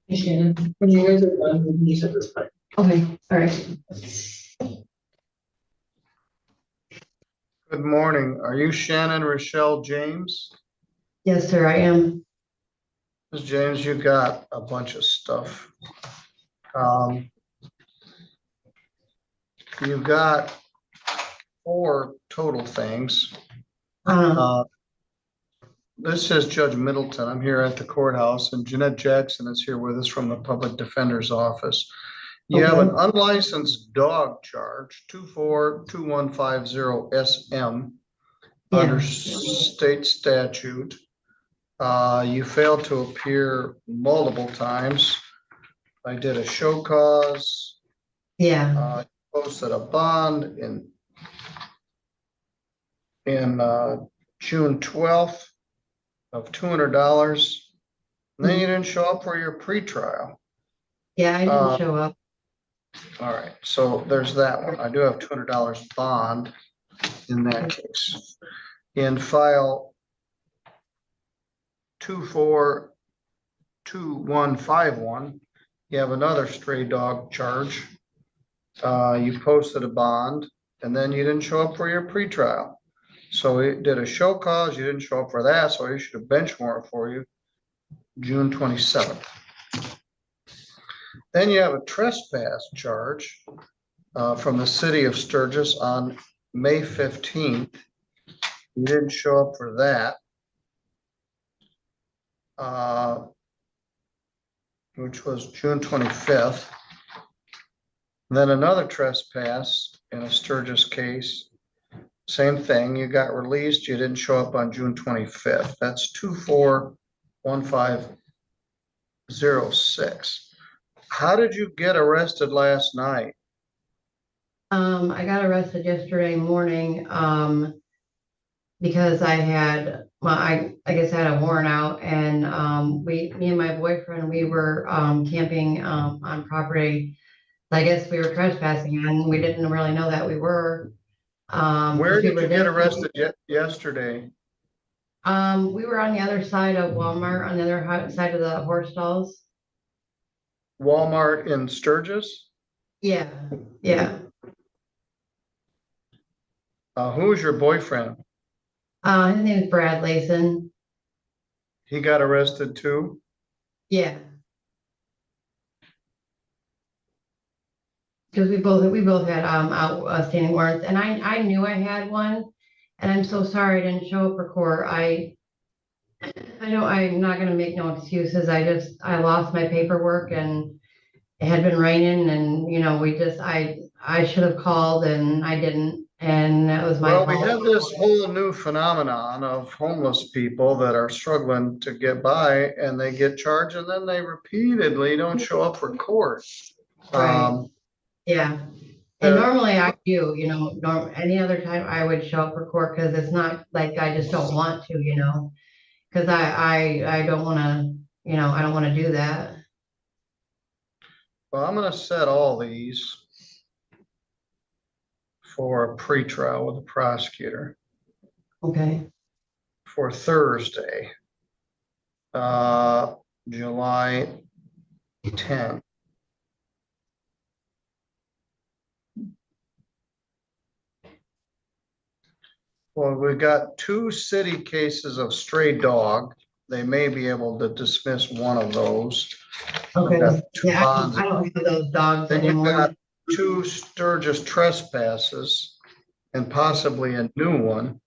Speaker 10: Hey Shannon, when you guys are done, you said this, but. Okay, all right.
Speaker 1: Good morning. Are you Shannon Rochelle James?
Speaker 10: Yes, sir, I am.
Speaker 1: Ms. James, you got a bunch of stuff. You've got 4 total things. This is Judge Middleton. I'm here at the courthouse and Jeanette Jackson is here with us from the Public Defender's Office. You have an unlicensed dog charge, 242150 SM under state statute. You failed to appear multiple times. I did a show cause.
Speaker 10: Yeah.
Speaker 1: Posted a bond in June 12th of $200. And then you didn't show up for your pretrial.
Speaker 10: Yeah, I didn't show up.
Speaker 1: All right, so there's that one. I do have $200 bond in that case. In file 242151, you have another stray dog charge. You posted a bond and then you didn't show up for your pretrial. So it did a show cause, you didn't show up for that, so I issued a bench warrant for you June 27th. Then you have a trespass charge from the city of Sturgis on May 15th. You didn't show up for that. Which was June 25th. Then another trespass in a Sturgis case. Same thing, you got released, you didn't show up on June 25th. That's 241506. How did you get arrested last night?
Speaker 10: I got arrested yesterday morning, because I had, I guess I had a warrant out and, me and my boyfriend, we were, camping, on property. I guess we were trespassing and we didn't really know that we were.
Speaker 1: Where did you get arrested yesterday?
Speaker 10: We were on the other side of Walmart, on the other side of the horse stalls.
Speaker 1: Walmart in Sturgis?
Speaker 10: Yeah, yeah.
Speaker 1: Who is your boyfriend?
Speaker 10: His name is Bradley.
Speaker 1: He got arrested too?
Speaker 10: Yeah. Because we both had outstanding warrants, and I knew I had one, and I'm so sorry I didn't show up for court. I know I'm not gonna make no excuses. I lost my paperwork and it had been raining and, you know, I should have called and I didn't, and that was my fault.
Speaker 1: Well, we have this whole new phenomenon of homeless people that are struggling to get by and they get charged and then they repeatedly don't show up for court.
Speaker 10: Right. Yeah. And normally I do, you know, any other time I would show up for court because it's not like I just don't want to, you know, because I don't want to, you know, I don't want to do that.
Speaker 1: Well, I'm going to set all these for a pretrial with the prosecutor.
Speaker 10: Okay.
Speaker 1: For Thursday, July 10th. Well, we've got 2 city cases of stray dog. They may be able to dismiss one of those.
Speaker 10: Okay. Yeah, I don't have those dogs anymore.
Speaker 1: You've got 2 Sturgis trespasses and possibly a new one.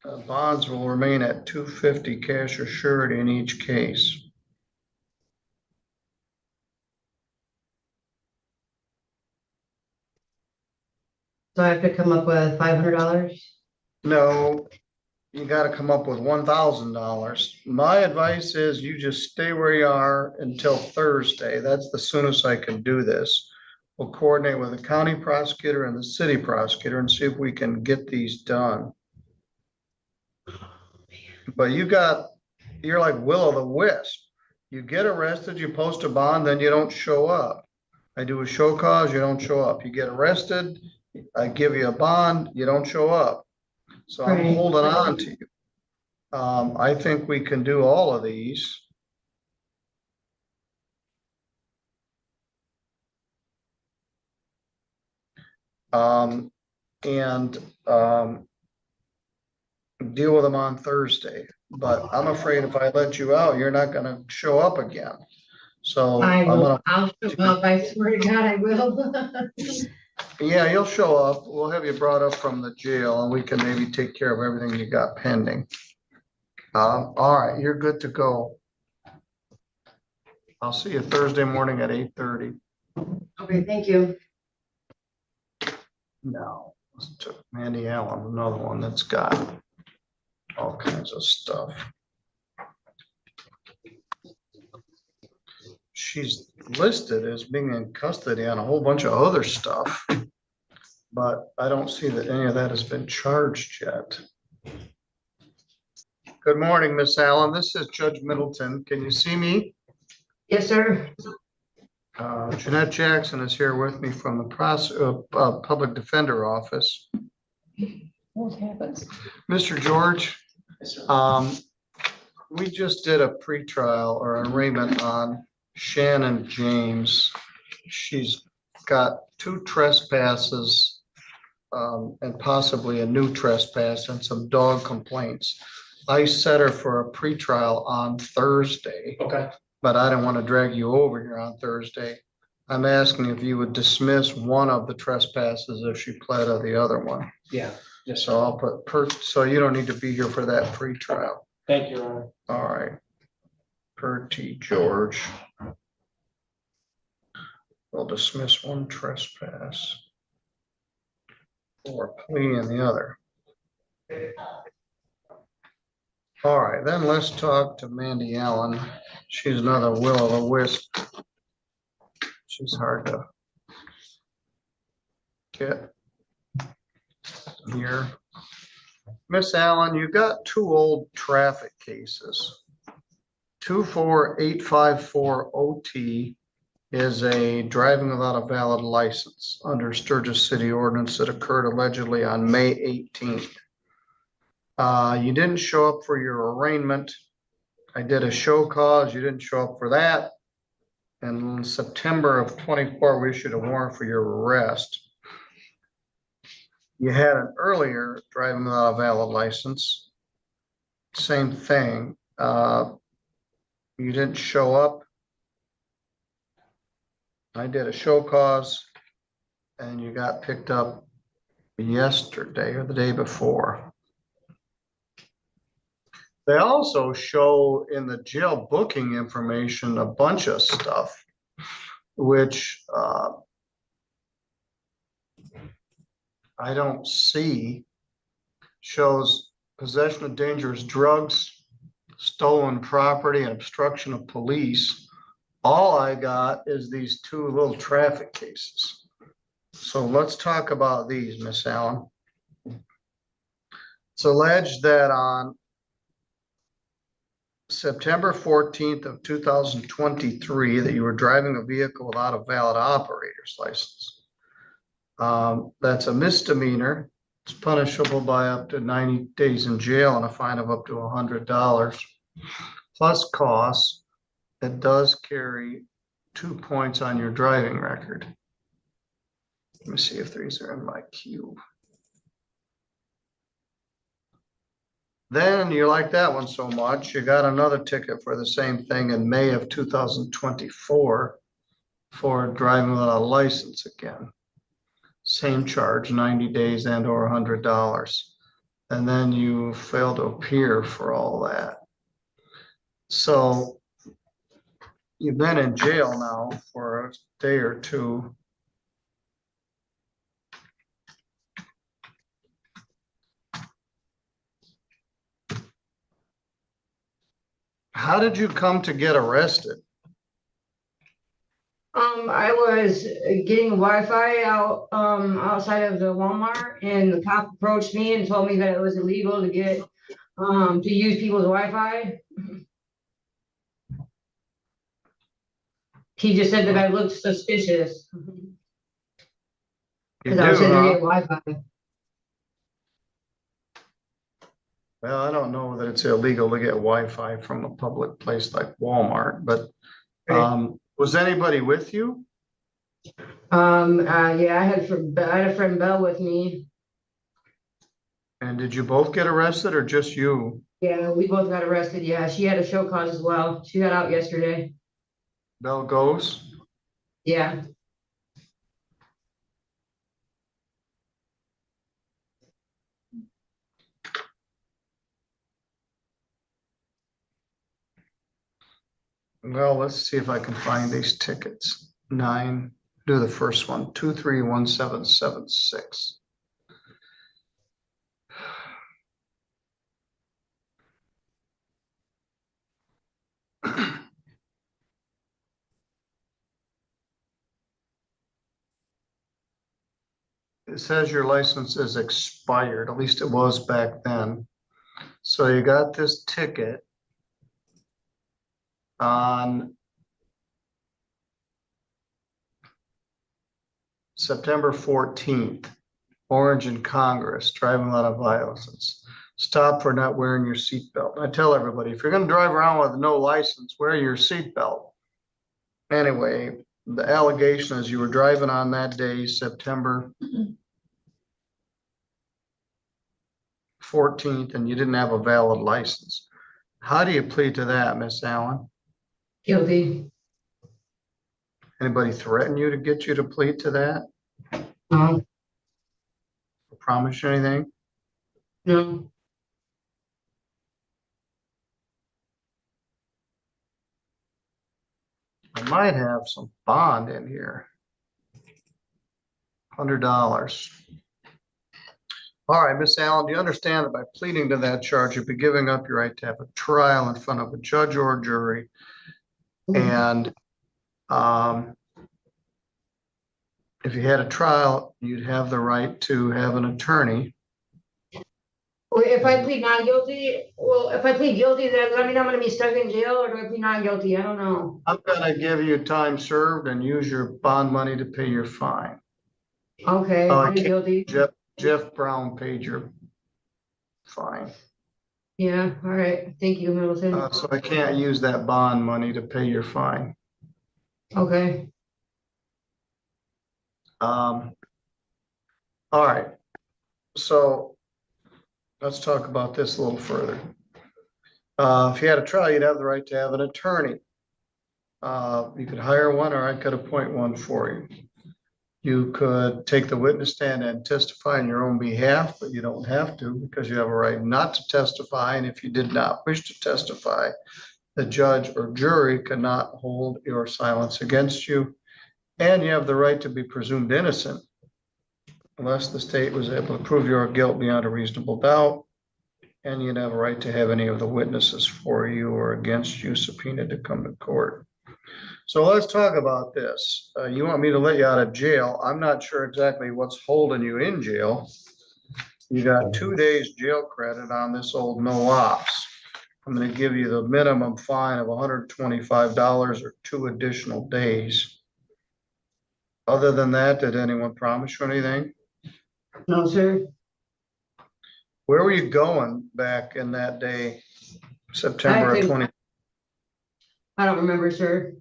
Speaker 1: Bonds will remain at $250 cash or surety in each case.
Speaker 10: So I have to come up with $500?
Speaker 1: No, you gotta come up with $1,000. My advice is you just stay where you are until Thursday. That's the soonest I can do this. We'll coordinate with the county prosecutor and the city prosecutor and see if we can get these done. But you're like will-o'-the-wisp. You get arrested, you post a bond, then you don't show up. I do a show cause, you don't show up. You get arrested, I give you a bond, you don't show up. So I'm
Speaker 10: Right.
Speaker 1: holding on to you. I think we can do all of these. And deal with them on Thursday. But I'm afraid if I let you out, you're not gonna show up again. So
Speaker 10: I
Speaker 1: I'm
Speaker 10: will,
Speaker 1: gonna,
Speaker 10: I'll show up. I swear to God, I will.
Speaker 1: yeah, you'll show up. We'll have you brought up from the jail and we can maybe take care of everything you got pending. All right, you're good to go. I'll see you Thursday morning at 8:30.
Speaker 10: Okay, thank you.
Speaker 1: No, let's check Mandy Allen, another one that's got all kinds of stuff. She's listed as being in custody on a whole bunch of other stuff, but I don't see that any of that has been charged yet. Good morning, Miss Allen. This is Judge Middleton. Can you see me?
Speaker 10: Yes, sir.
Speaker 1: Jeanette Jackson is here with me from the Public Defender Office.
Speaker 2: What happens?
Speaker 1: Mr. George, we just did a pretrial or arraignment on Shannon James. She's got 2 trespasses and possibly a new trespass and some dog complaints. I set her for a pretrial on Thursday.
Speaker 8: Okay.
Speaker 1: But I don't want to drag you over here on Thursday. I'm asking if you would dismiss one of the trespasses if she pled on the other one.
Speaker 8: Yeah. Yes,
Speaker 1: So I'll put so you don't need to be here for that pretrial.
Speaker 8: Thank you, Your Honor.
Speaker 1: All right. Per T George. We'll dismiss one trespass or plea in the other. All right, then let's talk to Mandy Allen. She's another will-o'-the-wisp. She's hard to get here. Miss Allen, you got 2 old traffic cases. 24854 OT is a driving without a valid license under Sturgis City ordinance that occurred allegedly on May 18th. You didn't show up for your arraignment. I did a show cause. You didn't show up for that. And in September of 24, we issued a warrant for your arrest. You had an earlier driving without a valid license. Same thing. You didn't show up. I did a show cause and you got picked up yesterday or the day before. They also show in the jail booking information a bunch of stuff, which I don't see. Shows possession of dangerous drugs, stolen property, and obstruction of police. All I got is these 2 little traffic cases. So let's talk about these, Miss Allen. It's alleged that on September 14th of 2023 that you were driving a vehicle without a valid operator's license. That's a misdemeanor. It's punishable by up to 90 days in jail and a fine of up to $100 plus costs. It does carry 2 points on your driving record. Let me see if these are in my queue. Then you like that one so much, you got another ticket for the same thing in May of 2024 for driving without a license again. Same charge, 90 days and or $100. And then you failed to appear for all that. So you've been in jail now for a day or two. How did you come to get arrested?
Speaker 10: I was getting Wi-Fi outside of the Walmart, and the cop approached me and told me that it was illegal to get, to use people's Wi-Fi. He just said that I looked suspicious.
Speaker 1: You
Speaker 10: Cause I was
Speaker 1: do,
Speaker 10: in there
Speaker 1: huh?
Speaker 10: getting Wi-Fi.
Speaker 1: Well, I don't know that it's illegal to get Wi-Fi from a public place like Walmart, but was anybody with you?
Speaker 10: Yeah, I had a friend Belle with me.
Speaker 1: And did you both get arrested or just you?
Speaker 10: Yeah, we both got arrested. Yeah, she had a show cause as well. She got out yesterday.
Speaker 1: Bell goes?
Speaker 10: Yeah.
Speaker 1: Well, let's see if I can find these tickets. 9, do the first one, 231776. It says your license is expired, at least it was back then. So you got this ticket on September 14th, Orange and Congress, driving without a license. Stop for not wearing your seatbelt. I tell everybody, if you're going to drive around with no license, wear your seatbelt. Anyway, the allegation is you were driving on that day, September 14th, and you didn't have a valid license. How do you plead to that, Miss Allen?
Speaker 10: Guilty.
Speaker 1: Anybody threaten you to get you to plead to that?
Speaker 10: No.
Speaker 1: Promise you anything?
Speaker 10: No.
Speaker 1: I might have some bond in here. $100. All right, Miss Allen, do you understand that by pleading to that charge, you'd be giving up your right to have a trial in front of a judge or jury? And if you had a trial, you'd have the right to have an attorney.
Speaker 10: Well, if I plead not guilty, if I plead guilty, does that mean I'm gonna be stuck in jail, or do I plead not guilty? I don't know.
Speaker 1: I'm gonna give you time served and use your bond money to pay your fine.
Speaker 10: Okay, I'm guilty.
Speaker 1: Jeff Brown paid your fine.
Speaker 10: Yeah, all right. Thank you, Middleton.
Speaker 1: So I can't use that bond money to pay your fine.
Speaker 10: Okay.
Speaker 1: All right. So let's talk about this a little further. If you had a trial, you'd have the right to have an attorney. You could hire one, or I could appoint one for you. You could take the witness stand and testify on your own behalf, but you don't have to, because you have a right not to testify. And if you did not wish to testify, the judge or jury cannot hold your silence against you. And you have the right to be presumed innocent unless the state was able to prove your guilt beyond a reasonable doubt. And you'd have a right to have any of the witnesses for you or against you subpoenaed to come to court. So let's talk about this. You want me to let you out of jail. I'm not sure exactly what's holding you in jail. You got 2 days jail credit on this old no ops. I'm going to give you the minimum fine of $125 or 2 additional days. Other than that, did anyone promise you anything?
Speaker 10: No, sir.
Speaker 1: Where were you going back in that day, September of 20?
Speaker 10: I don't remember, sir.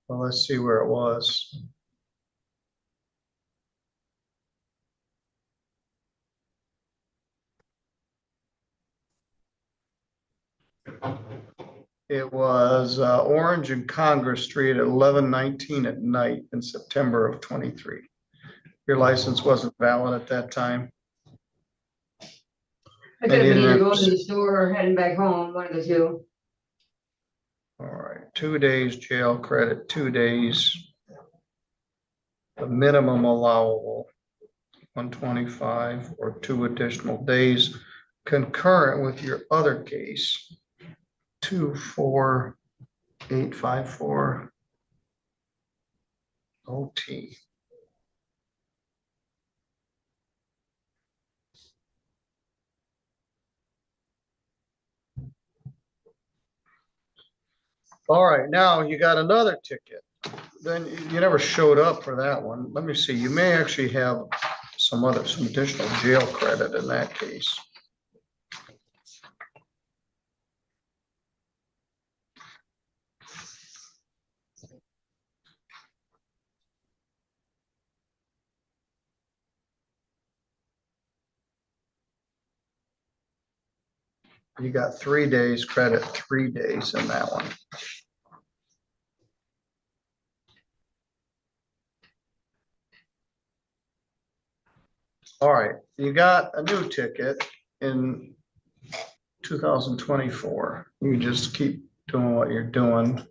Speaker 1: Well, let's see where it was. It was Orange and Congress Street at 11:19 at night in September of 23. Your license wasn't valid at that time?
Speaker 10: I could have been either going to the store or heading back home, one of the two.
Speaker 1: All right, 2 days jail credit, 2 days. The minimum allowable, 125 or 2 additional days concurrent with your other case, 24854 OT. All right, now you got another ticket. Then you never showed up for that one. Let me see, you may actually have some additional jail credit in that case. You got 3 days credit, 3 days in that one. All right, you got a new ticket in 2024. You just keep doing what you're doing.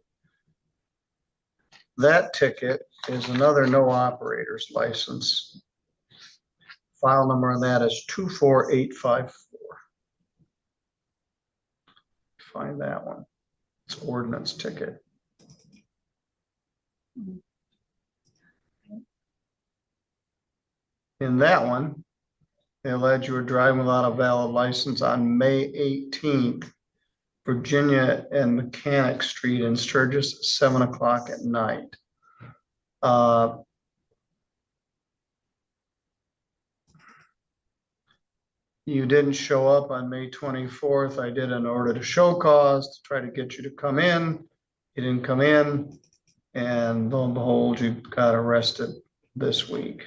Speaker 1: That ticket is another no operator's license. File number on that is 24854. Find that one. It's ordinance ticket. In that one, they alleged you were driving without a valid license on May 18th, Virginia and Mechanic Street in Sturgis at 7 o'clock at night. You didn't show up on May 24th. I did an order to show cause to try to get you to come in. You didn't come in, and lo and behold, you got arrested this week.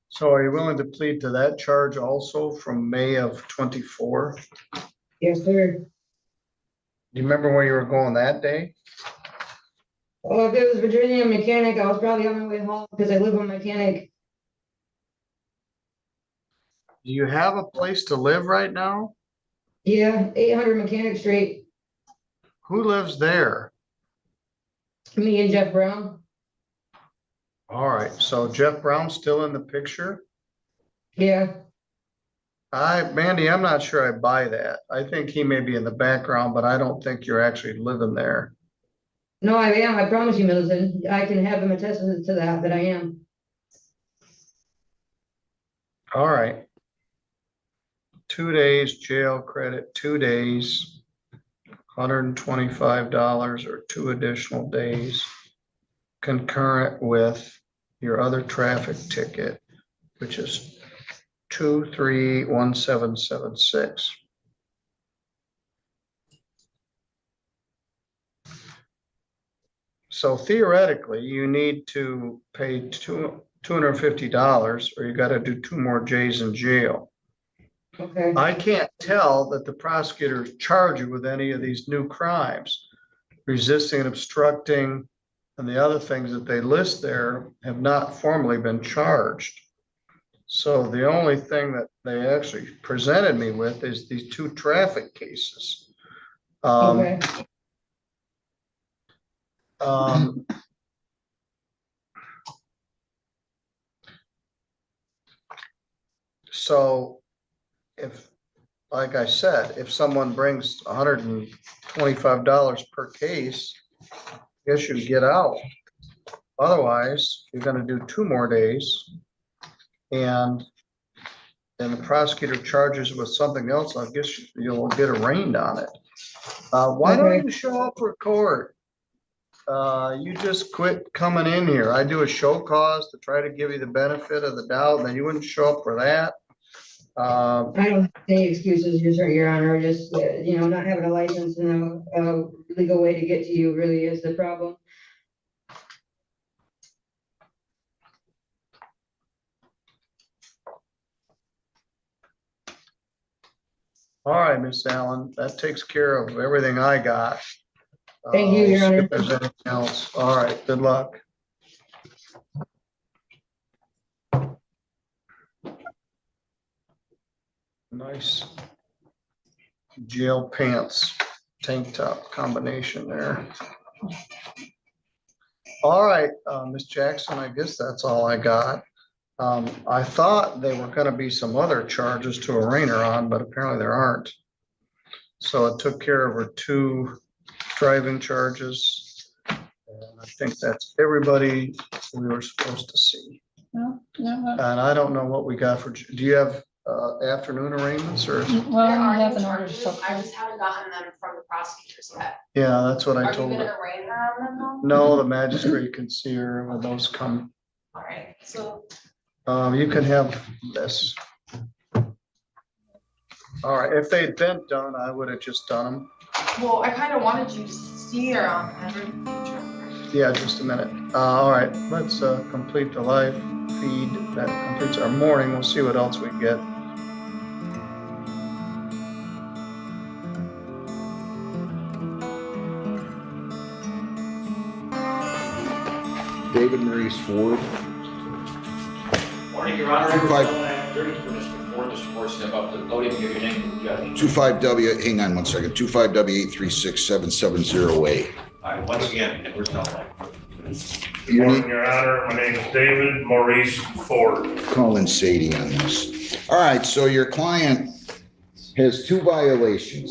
Speaker 1: So are you willing to plead to that charge also from May of 24?
Speaker 10: Yes, sir.
Speaker 1: Do you remember where you were going that day?
Speaker 10: Well, if it was Virginia Mechanic, I was probably on my way home because I live on Mechanic.
Speaker 1: Do you have a place to live right now?
Speaker 10: Yeah, 800 Mechanic Street.
Speaker 1: Who lives there?
Speaker 10: Me and Jeff Brown.
Speaker 1: All right, so Jeff Brown's still in the picture?
Speaker 10: Yeah.
Speaker 1: Mandy, I'm not sure I buy that. I think he may be in the background, but I don't think you're actually living there.
Speaker 10: No, I am. I promise you, Middleton. I can have him attest to that I am.
Speaker 1: All right. 2 days jail credit, 2 days, $125 or 2 additional days concurrent with your other traffic ticket, which is 231776. So theoretically, you need to pay $250 or you got to do 2 more days in jail.
Speaker 10: Okay.
Speaker 1: I can't tell that the prosecutors charge you with any of these new crimes. Resisting and obstructing and the other things that they list there have not formally been charged. So the only thing that they actually presented me with is these 2 traffic cases.
Speaker 10: Okay.
Speaker 1: So if, like I said, if someone brings $125 per case, I guess you get out. Otherwise, you're going to do 2 more days. And then the prosecutor charges with something else. I guess you'll get arraigned on it. Why don't you show up for court? You just quit coming in here. I do a show cause to try to give you the benefit of the doubt, and then you wouldn't show up for that.
Speaker 10: I don't have any excuses, Your Honor. Just, not having a license and a legal way to get to you really is the problem.
Speaker 1: All right, Miss Allen, that takes care of everything I got.
Speaker 10: Thank you, Your Honor.
Speaker 1: If there's anything else, all right, good luck. Nice jail pants, tank top combination there. All right, Ms. Jackson, I guess that's all I got. I thought there were gonna be some other charges to arraign her on, but apparently there aren't. So it took care of her 2 driving charges. And I think that's everybody we were supposed to see.
Speaker 2: No, no,
Speaker 1: And I don't know what we got for, do you have afternoon arraignments or?
Speaker 2: well, we have an order to show.
Speaker 15: I just haven't gotten them from the prosecutors yet.
Speaker 1: Yeah, that's what I
Speaker 15: Are you
Speaker 1: told
Speaker 15: gonna
Speaker 1: her.
Speaker 15: arraign her on them though?
Speaker 1: No, the magistrate can see her when those come.
Speaker 15: All right, so
Speaker 1: You can have this. All right, if they'd been done, I would have just done them.
Speaker 15: well, I kind of wanted you to see her on every future.
Speaker 1: Yeah, just a minute. All right, let's complete the live feed. That completes our morning. We'll see what else we get.
Speaker 16: David Maurice Ford.
Speaker 17: Morning, Your Honor.
Speaker 16: 25
Speaker 17: For Mr. Ford, Mr. Ford, step up to the podium, give your name to the judge.
Speaker 16: 25W, hang on one second, 25W836770A.
Speaker 17: All right, once again, and we're not like.
Speaker 16: You need,
Speaker 18: Your Honor, my name is David Maurice Ford.
Speaker 16: call in Sadie on this. All right, so your client has 2 violations.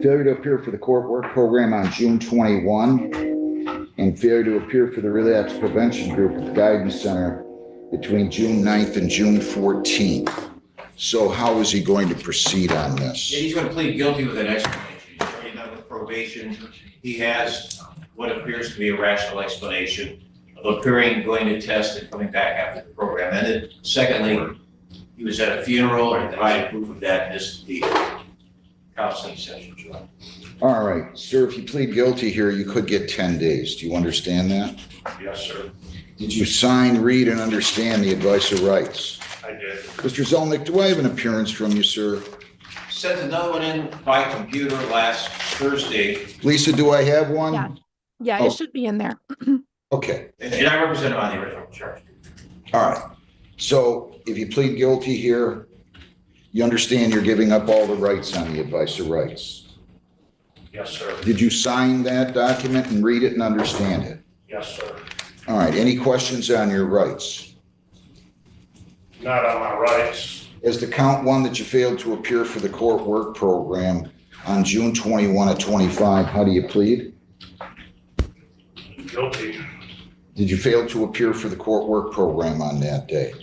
Speaker 16: Failure to appear for the court work program on June 21 and failure to appear for the relapse prevention group at the guidance center between June 9th and June 14th. So how is he going to proceed on this?
Speaker 17: Yeah, he's going to plead guilty with an explanation. He's already done with probation. He has what appears to be a rational explanation of appearing, going to test, and coming back after the program ended. Secondly, he was at a funeral and provided proof of that in the counseling session.
Speaker 16: All right, sir, if you plead guilty here, you could get 10 days. Do you understand that?
Speaker 18: Yes, sir.
Speaker 16: Did you sign, read, and understand the advice of rights?
Speaker 18: I did.
Speaker 16: Mr. Zelnick, do I have an appearance from you, sir?
Speaker 17: Sent another one in by computer last Thursday.
Speaker 16: Lisa, do I have one?
Speaker 19: Yeah, yeah,
Speaker 16: Oh.
Speaker 19: it should be in there.
Speaker 16: Okay,
Speaker 17: And I represent him on the original charge.
Speaker 16: all right. So if you plead guilty here, you understand you're giving up all the rights on the advice of rights.
Speaker 18: Yes, sir.
Speaker 16: Did you sign that document and read it and understand it?
Speaker 18: Yes, sir.
Speaker 16: All right, any questions on your rights?
Speaker 18: Not on my rights.
Speaker 16: As to count 1 that you failed to appear for the court work program on June 21 of 25, how do you plead?
Speaker 18: Guilty.
Speaker 17: Did you fail to appear for the court work program on that day?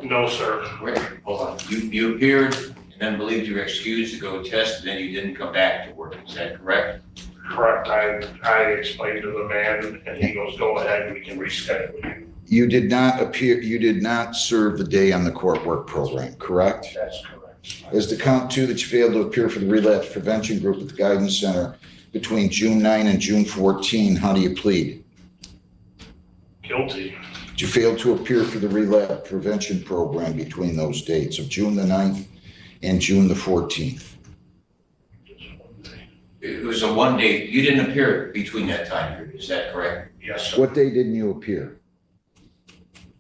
Speaker 18: No, sir.
Speaker 17: Wait, hold on. You appeared and then believed you were excused to go test, and then you didn't come back to work. Is that correct?
Speaker 18: Correct. I explained to the man and he goes, go ahead, we can reschedule you.
Speaker 16: You did not appear, you did not serve the day on the court work program, correct?
Speaker 18: That's correct.
Speaker 16: As to count 2 that you failed to appear for the relapse prevention group at the guidance center between June 9 and June 14, how do you plead?
Speaker 18: Guilty.
Speaker 16: Did you fail to appear for the relapse prevention program between those dates of June the 9th and June the 14th?
Speaker 17: It was a one day, you didn't appear between that time period, is that correct?
Speaker 18: Yes, sir.
Speaker 16: What day didn't you appear?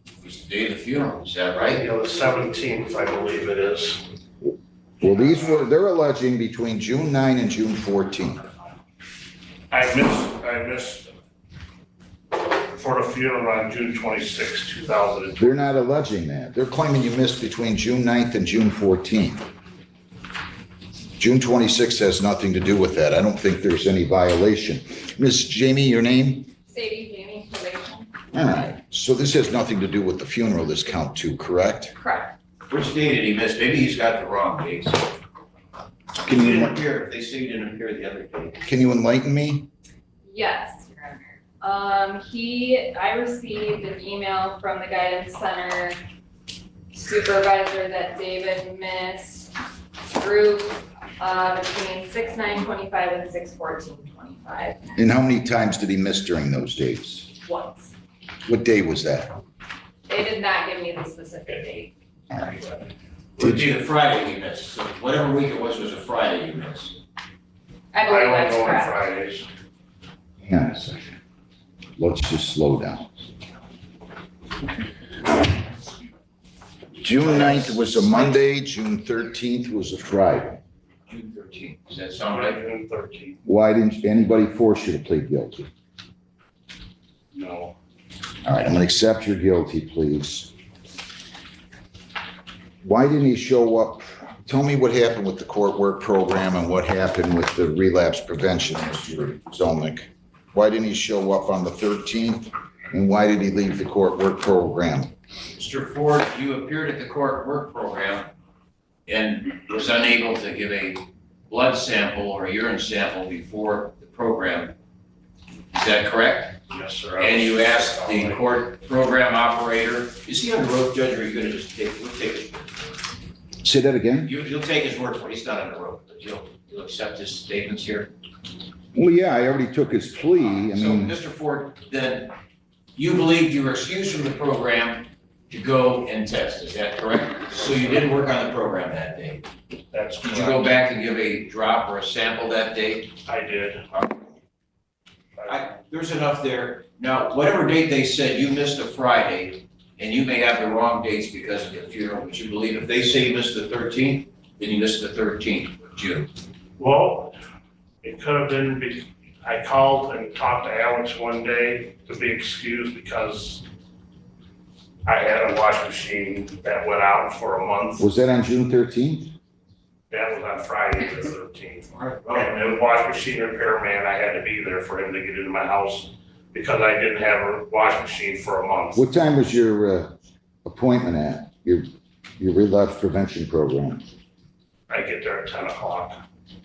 Speaker 17: It was the day of the funeral, is that right?
Speaker 18: You know, the 17th, I believe it is.
Speaker 16: Well, they're alleging between June 9 and June 14.
Speaker 18: I missed for the funeral on June 26, 2002.
Speaker 16: They're not alleging that. They're claiming you missed between June 9th and June 14th. June 26th has nothing to do with that. I don't think there's any violation. Miss Jamie, your name?
Speaker 15: Sadie, Jamie, Probation.
Speaker 16: All right. So this has nothing to do with the funeral, this count 2, correct?
Speaker 15: Correct.
Speaker 17: Which day did he miss? Maybe he's got the wrong dates.
Speaker 16: Can
Speaker 17: He
Speaker 16: you,
Speaker 17: didn't appear, they say he didn't appear the other day.
Speaker 16: can you enlighten me?
Speaker 15: Yes, Your Honor. I received an email from the guidance center supervisor that David missed group between 6/9/25 and 6/14/25
Speaker 16: And how many times did he miss during those dates?
Speaker 15: once.
Speaker 16: What day was that?
Speaker 15: They did not give me the specific date.
Speaker 16: All right.
Speaker 17: It would be the Friday you missed, so whatever week it was a Friday you missed.
Speaker 15: I
Speaker 18: I
Speaker 15: believe
Speaker 18: only
Speaker 15: that's
Speaker 18: go on
Speaker 15: correct.
Speaker 18: Fridays.
Speaker 16: Hang on a second. Let's just slow down. June 9th was a Monday, June 13th was a Friday.
Speaker 17: June 13th. Does that sound right?
Speaker 18: June 13th.
Speaker 16: Why didn't anybody force you to plead guilty?
Speaker 18: No.
Speaker 16: All right, I'm gonna accept your guilty, please. Why didn't he show up? Tell me what happened with the court work program and what happened with the relapse prevention, Mr. Zelnick. Why didn't he show up on the 13th? And why did he leave the court work program?
Speaker 17: Mr. Ford, you appeared at the court work program and was unable to give a blood sample or urine sample before the program. Is that correct?
Speaker 18: Yes, sir.
Speaker 17: And you asked the court program operator, is he under oath, Judge, or are you gonna just we'll take his word for it?
Speaker 16: Say that again?
Speaker 17: You'll take his word for it. He's not under oath, but you'll accept his statements here?
Speaker 16: Well, yeah, I already took his plea. I
Speaker 17: So,
Speaker 16: mean,
Speaker 17: Mr. Ford, then you believed you were excused from the program to go and test, is that correct? So you didn't work on the program that day?
Speaker 18: That's correct.
Speaker 17: Did you go back and give a drop or a sample that day?
Speaker 18: I did.
Speaker 17: There's enough there. Now, whatever date they said, you missed a Friday, and you may have the wrong dates because of the funeral, but you believe if they say you missed the 13th, then you missed the 13th of June.
Speaker 18: Well, it could have been, I called and talked to Alex one day to be excused because I had a wash machine that went out for a month.
Speaker 16: was that on June 13th?
Speaker 18: That was on Friday the 13th. And the wash machine repairman, I had to be there for him to get into my house because I didn't have a wash machine for a month.
Speaker 16: What time was your appointment at, your relapse prevention program?
Speaker 18: I get there at 10 o'clock.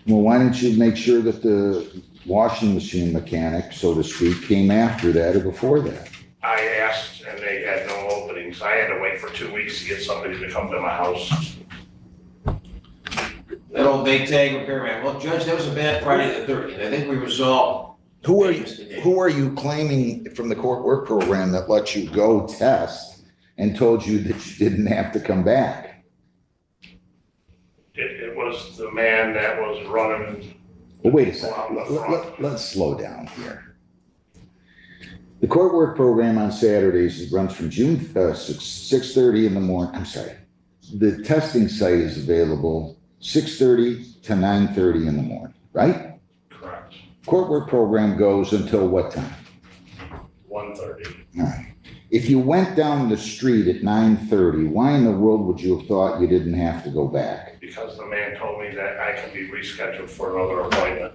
Speaker 16: Well, why didn't you make sure that the washing machine mechanic, so to speak, came after that or before that?
Speaker 18: I asked and they had no openings. I had to wait for 2 weeks to get somebody to come to my house.
Speaker 17: That old big tag repairman. Well, Judge, that was a bad Friday the 13th. I think we resolved.
Speaker 16: Who are you claiming from the court work program that let you go test and told you that you didn't have to come back?
Speaker 18: It was the man that was running.
Speaker 16: Well, wait a second. Let's slow down here. The court work program on Saturdays runs from June 6:30 in the morning. I'm sorry. The testing site is available 6:30 to 9:30 in the morning, right?
Speaker 18: Correct.
Speaker 16: Court work program goes until what time?
Speaker 18: 1:30.
Speaker 16: All right. If you went down the street at 9:30, why in the world would you have thought you didn't have to go back?
Speaker 18: Because the man told me that I can be rescheduled for another appointment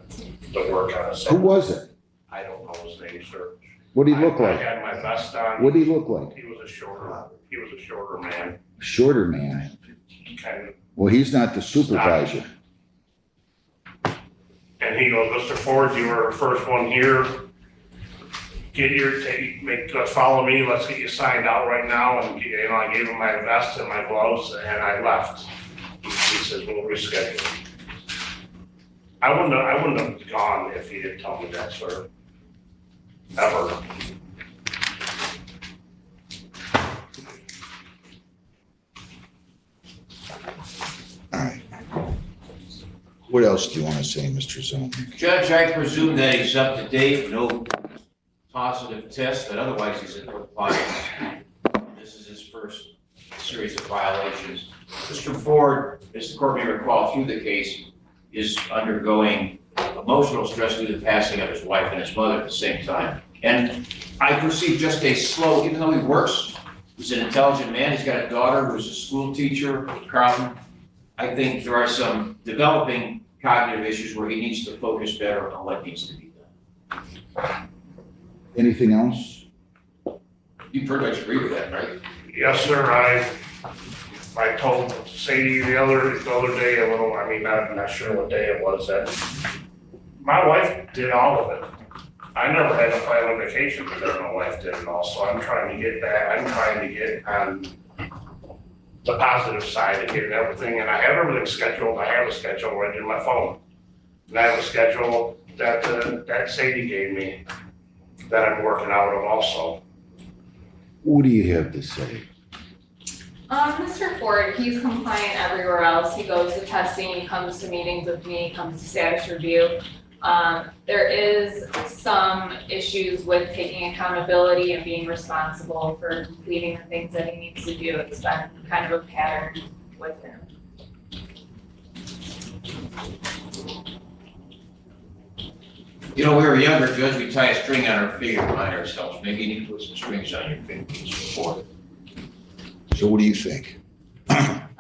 Speaker 18: to work on a
Speaker 16: Who
Speaker 18: Saturday.
Speaker 16: was it?
Speaker 18: I don't know his name, sir.
Speaker 16: What did he look
Speaker 18: I
Speaker 16: like?
Speaker 18: had my vest on.
Speaker 16: What did he look like?
Speaker 18: He was a shorter man,
Speaker 16: Shorter man.
Speaker 18: kind of.
Speaker 16: Well, he's not the supervisor.
Speaker 18: And he goes, Mr. Ford, you were the first one here. Follow me, let's get you signed out right now. And, I gave him my vest and my gloves and I left. He says, we'll reschedule. I wouldn't have gone if he didn't tell me that, sir. Ever.
Speaker 16: All right. What else do you want to say, Mr. Zelnick?
Speaker 17: Judge, I presume that he's up to date, no positive tests, but otherwise he's in compliance. This is his first series of violations. Mr. Ford, as the court may recall through the case, is undergoing emotional stress due to the passing of his wife and his mother at the same time. And I perceive just a slow, even though he works, he's an intelligent man, he's got a daughter who's a school teacher at Carleton. I think there are some developing cognitive issues where he needs to focus better on what needs to be done.
Speaker 16: Anything else?
Speaker 17: You pretty much agree with that, right?
Speaker 18: Yes, sir, I told Sadie the other day I'm not sure what day it was that my wife did all of it. I never had to plan a vacation because my wife did it all, so I'm trying to get back, I'm trying to get on the positive side of getting everything, and I have everything scheduled. I have a schedule right in my phone. And I have a schedule that Sadie gave me that I'm working out of also.
Speaker 16: What do you have to say?
Speaker 15: Mr. Ford, he's compliant everywhere else. He goes to testing, he comes to meetings with me, he comes to status review.
Speaker 19: There is some issues with taking accountability and being responsible for completing the things that he needs to do. It's been kind of a pattern with him.
Speaker 17: You know, we were younger, Judge, we tie a string on our finger to remind ourselves, maybe you need to put some strings on your fingers before.
Speaker 16: So what do you think?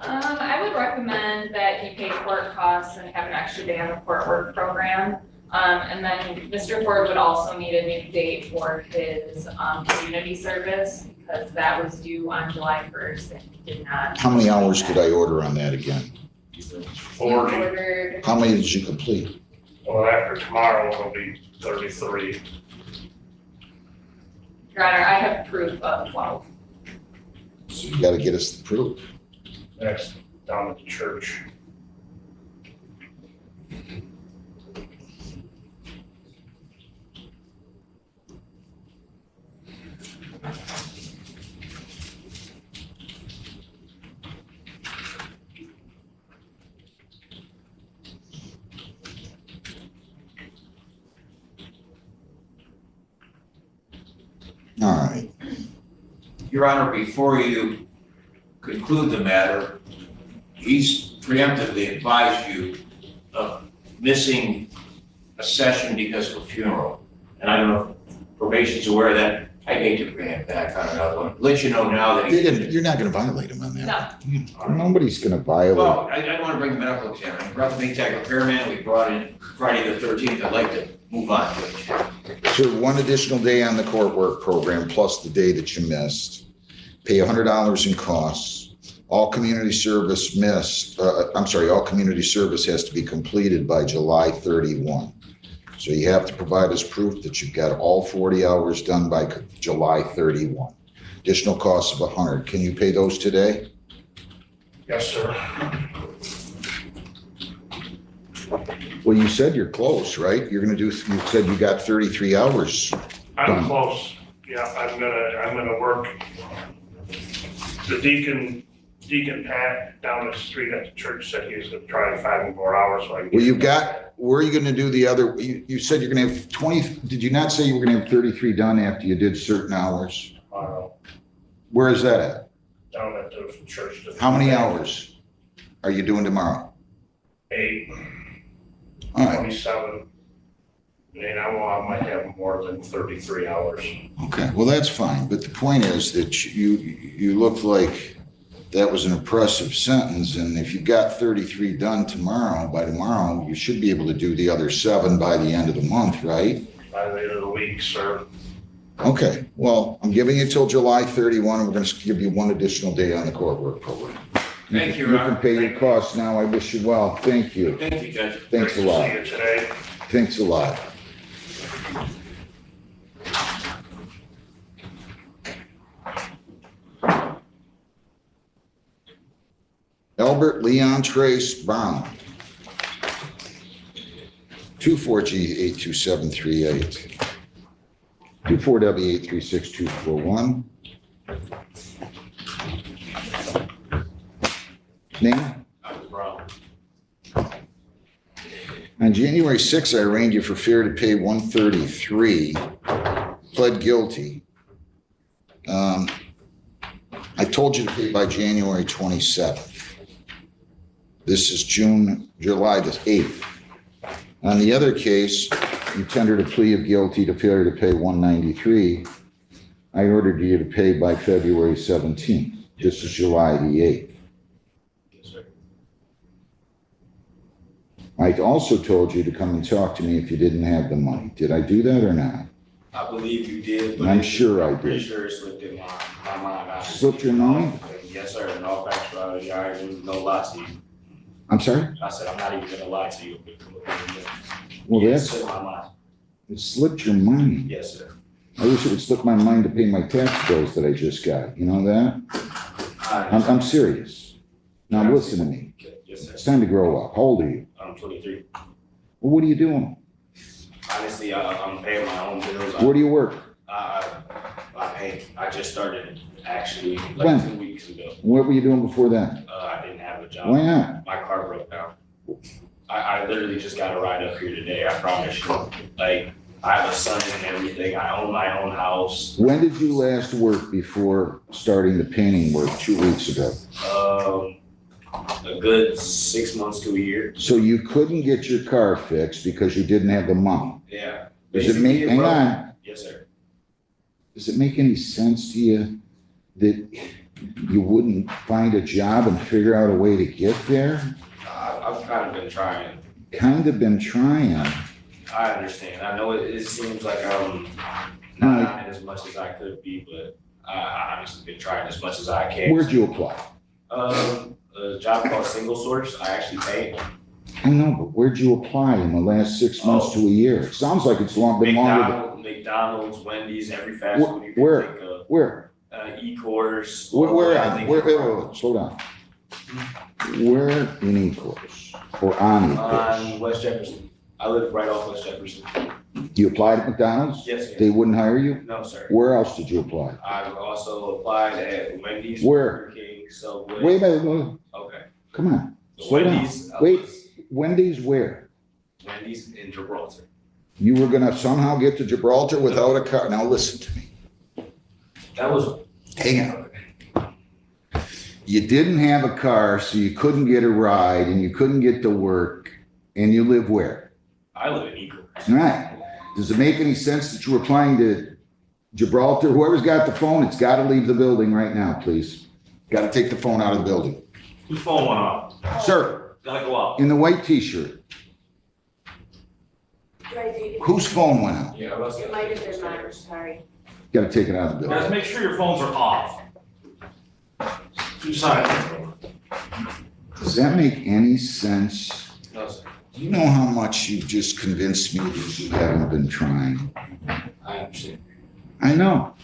Speaker 19: I would recommend that he pay court costs and have an extra day on the court work program. And then Mr. Ford would also need a new date for his community service because that was due on July 1st and he did not.
Speaker 16: How many hours could I order on that again?
Speaker 18: 40.
Speaker 19: Ordered,
Speaker 16: How many did you complete?
Speaker 18: Well, after tomorrow, it'll be 33.
Speaker 19: Your Honor, I have proof of 12.
Speaker 16: So you gotta get us the proof.
Speaker 18: That's down at the church.
Speaker 16: All right.
Speaker 17: Your Honor, before you conclude the matter, he's preemptively advised you of missing a session because of a funeral. And I don't know if probation's aware of that. I hate to bring it back on another one. Let you know now that
Speaker 16: You're not gonna violate him on that.
Speaker 19: No.
Speaker 16: Nobody's gonna violate.
Speaker 17: Well, I want to bring the medical examiner. We brought the Maytag repairman, we brought in Friday the 13th. I'd like to move on to it.
Speaker 16: Sir, one additional day on the court work program plus the day that you missed. Pay $100 in costs. All community service all community service has to be completed by July 31. So you have to provide us proof that you've got all 40 hours done by July 31. Additional costs of $100. Can you pay those today?
Speaker 18: Yes, sir.
Speaker 16: Well, you said you're close, right? You're gonna do, you said you got 33 hours.
Speaker 18: I'm
Speaker 16: done.
Speaker 18: close. Yeah, I'm gonna work. The Deacon Pat down the street at the church said he was gonna try 5 more hours. So I can
Speaker 16: Well,
Speaker 18: get
Speaker 16: you've got, where are you gonna do the other, you said you're gonna have 20, did you not say you were gonna have 33 done after you did certain hours? Where is that at?
Speaker 18: down at the church.
Speaker 16: How many hours are you doing tomorrow?
Speaker 18: 8,
Speaker 16: All right,
Speaker 18: 27. And I might have more than 33 hours.
Speaker 16: okay, well, that's fine, but the point is that you look like that was an impressive sentence, and if you've got 33 done tomorrow, by tomorrow, you should be able to do the other 7 by the end of the month, right?
Speaker 18: By the end of the week, sir.
Speaker 16: Okay, well, I'm giving you till July 31, and we're gonna give you 1 additional day on the court work program.
Speaker 17: Thank you,
Speaker 16: You
Speaker 17: Ron.
Speaker 16: can pay your costs now, I wish you well, thank you.
Speaker 17: Thank you, Judge.
Speaker 16: Thanks a
Speaker 18: Great to
Speaker 16: lot,
Speaker 18: see you today.
Speaker 16: thanks a lot. Elbert Leon Trace Brown. 24G82738. 24W836241. Name?
Speaker 17: Elbert Brown.
Speaker 16: On January 6th, I arraigned you for failure to pay 133, pled guilty. I told you to pay by January 27th. This is July the 8th. On the other case, you tendered a plea of guilty to failure to pay 193. I ordered you to pay by February 17th. This is July the 8th. I also told you to come and talk to me if you didn't have the money. Did I do that or not?
Speaker 20: I believe you did. But
Speaker 16: I'm sure I
Speaker 20: pretty
Speaker 16: did.
Speaker 20: sure it slipped in my mind.
Speaker 16: Slipped your mind?
Speaker 20: Yes, sir. In all factuality, I ain't no lie to you.
Speaker 16: I'm sorry?
Speaker 20: I said, I'm not even gonna lie to you.
Speaker 16: Well,
Speaker 20: It
Speaker 16: that's,
Speaker 20: slipped my mind.
Speaker 16: it slipped your mind.
Speaker 20: Yes, sir.
Speaker 16: I wish it would slip my mind to pay my tax bills that I just got. You know that? I'm serious. Now listen to me.
Speaker 20: Yes, sir.
Speaker 16: It's time to grow up. How old are you?
Speaker 20: I'm 23.
Speaker 16: Well, what are you doing?
Speaker 20: Honestly, I'm paying my own bills.
Speaker 16: Where do you work?
Speaker 20: I just started actually like
Speaker 16: When?
Speaker 20: 2 weeks ago.
Speaker 16: What were you doing before that?
Speaker 20: I didn't have a job.
Speaker 16: Why not?
Speaker 20: My car broke down. I literally just got a ride up here today, I promise you. Like, I have a son and everything. I own my own house.
Speaker 16: When did you last work before starting the painting work 2 weeks ago?
Speaker 20: A good 6 months to a year.
Speaker 16: So you couldn't get your car fixed because you didn't have the money?
Speaker 20: Yeah.
Speaker 16: Does it make, hang on,
Speaker 20: Yes, sir.
Speaker 16: does it make any sense to you that you wouldn't find a job and figure out a way to get there?
Speaker 20: I've kind of been trying.
Speaker 16: Kind of been trying.
Speaker 20: I understand. I know it seems like I'm not as much as I could be, but I honestly been trying as much as I can.
Speaker 16: Where'd you apply?
Speaker 20: A job called Single Source. I actually paid.
Speaker 16: I know, but where'd you apply in the last 6 months to a year? It sounds like it's been longer than.
Speaker 20: McDonald's, Wendy's, every fast food you can
Speaker 16: Where?
Speaker 20: think of.
Speaker 16: Where?
Speaker 20: E-course.
Speaker 16: Where, slow down. Where in E-course or on E-course?
Speaker 20: On West Jefferson. I live right off West Jefferson.
Speaker 16: You applied at McDonald's?
Speaker 20: Yes, sir.
Speaker 16: They wouldn't hire you?
Speaker 20: No, sir.
Speaker 16: Where else did you apply?
Speaker 20: I've also applied at Wendy's,
Speaker 16: Where?
Speaker 20: Burger King, Subway.
Speaker 16: Wait a minute.
Speaker 20: Okay.
Speaker 16: Come on. Slow down.
Speaker 20: Wendy's.
Speaker 16: Wait, Wendy's where?
Speaker 20: Wendy's in Gibraltar.
Speaker 16: You were gonna somehow get to Gibraltar without a car? Now listen to me.
Speaker 20: That was.
Speaker 16: Hang on. You didn't have a car, so you couldn't get a ride and you couldn't get to work, and you live where?
Speaker 20: I live in Eagle.
Speaker 16: Right. Does it make any sense that you were applying to Gibraltar? Whoever's got the phone, it's gotta leave the building right now, please. Gotta take the phone out of the building.
Speaker 20: Whose phone went off?
Speaker 16: Sir,
Speaker 20: Gotta go out.
Speaker 16: in the white t-shirt, whose phone went out?
Speaker 20: Yeah, let's
Speaker 15: It might have been mine, sorry.
Speaker 16: Gotta take it out of the
Speaker 20: Guys,
Speaker 16: building.
Speaker 20: make sure your phones are off. Two silent.
Speaker 16: Does that make any sense?
Speaker 20: No, sir.
Speaker 16: Do you know how much you've just convinced me that you haven't been trying?
Speaker 20: I understand.
Speaker 16: I know.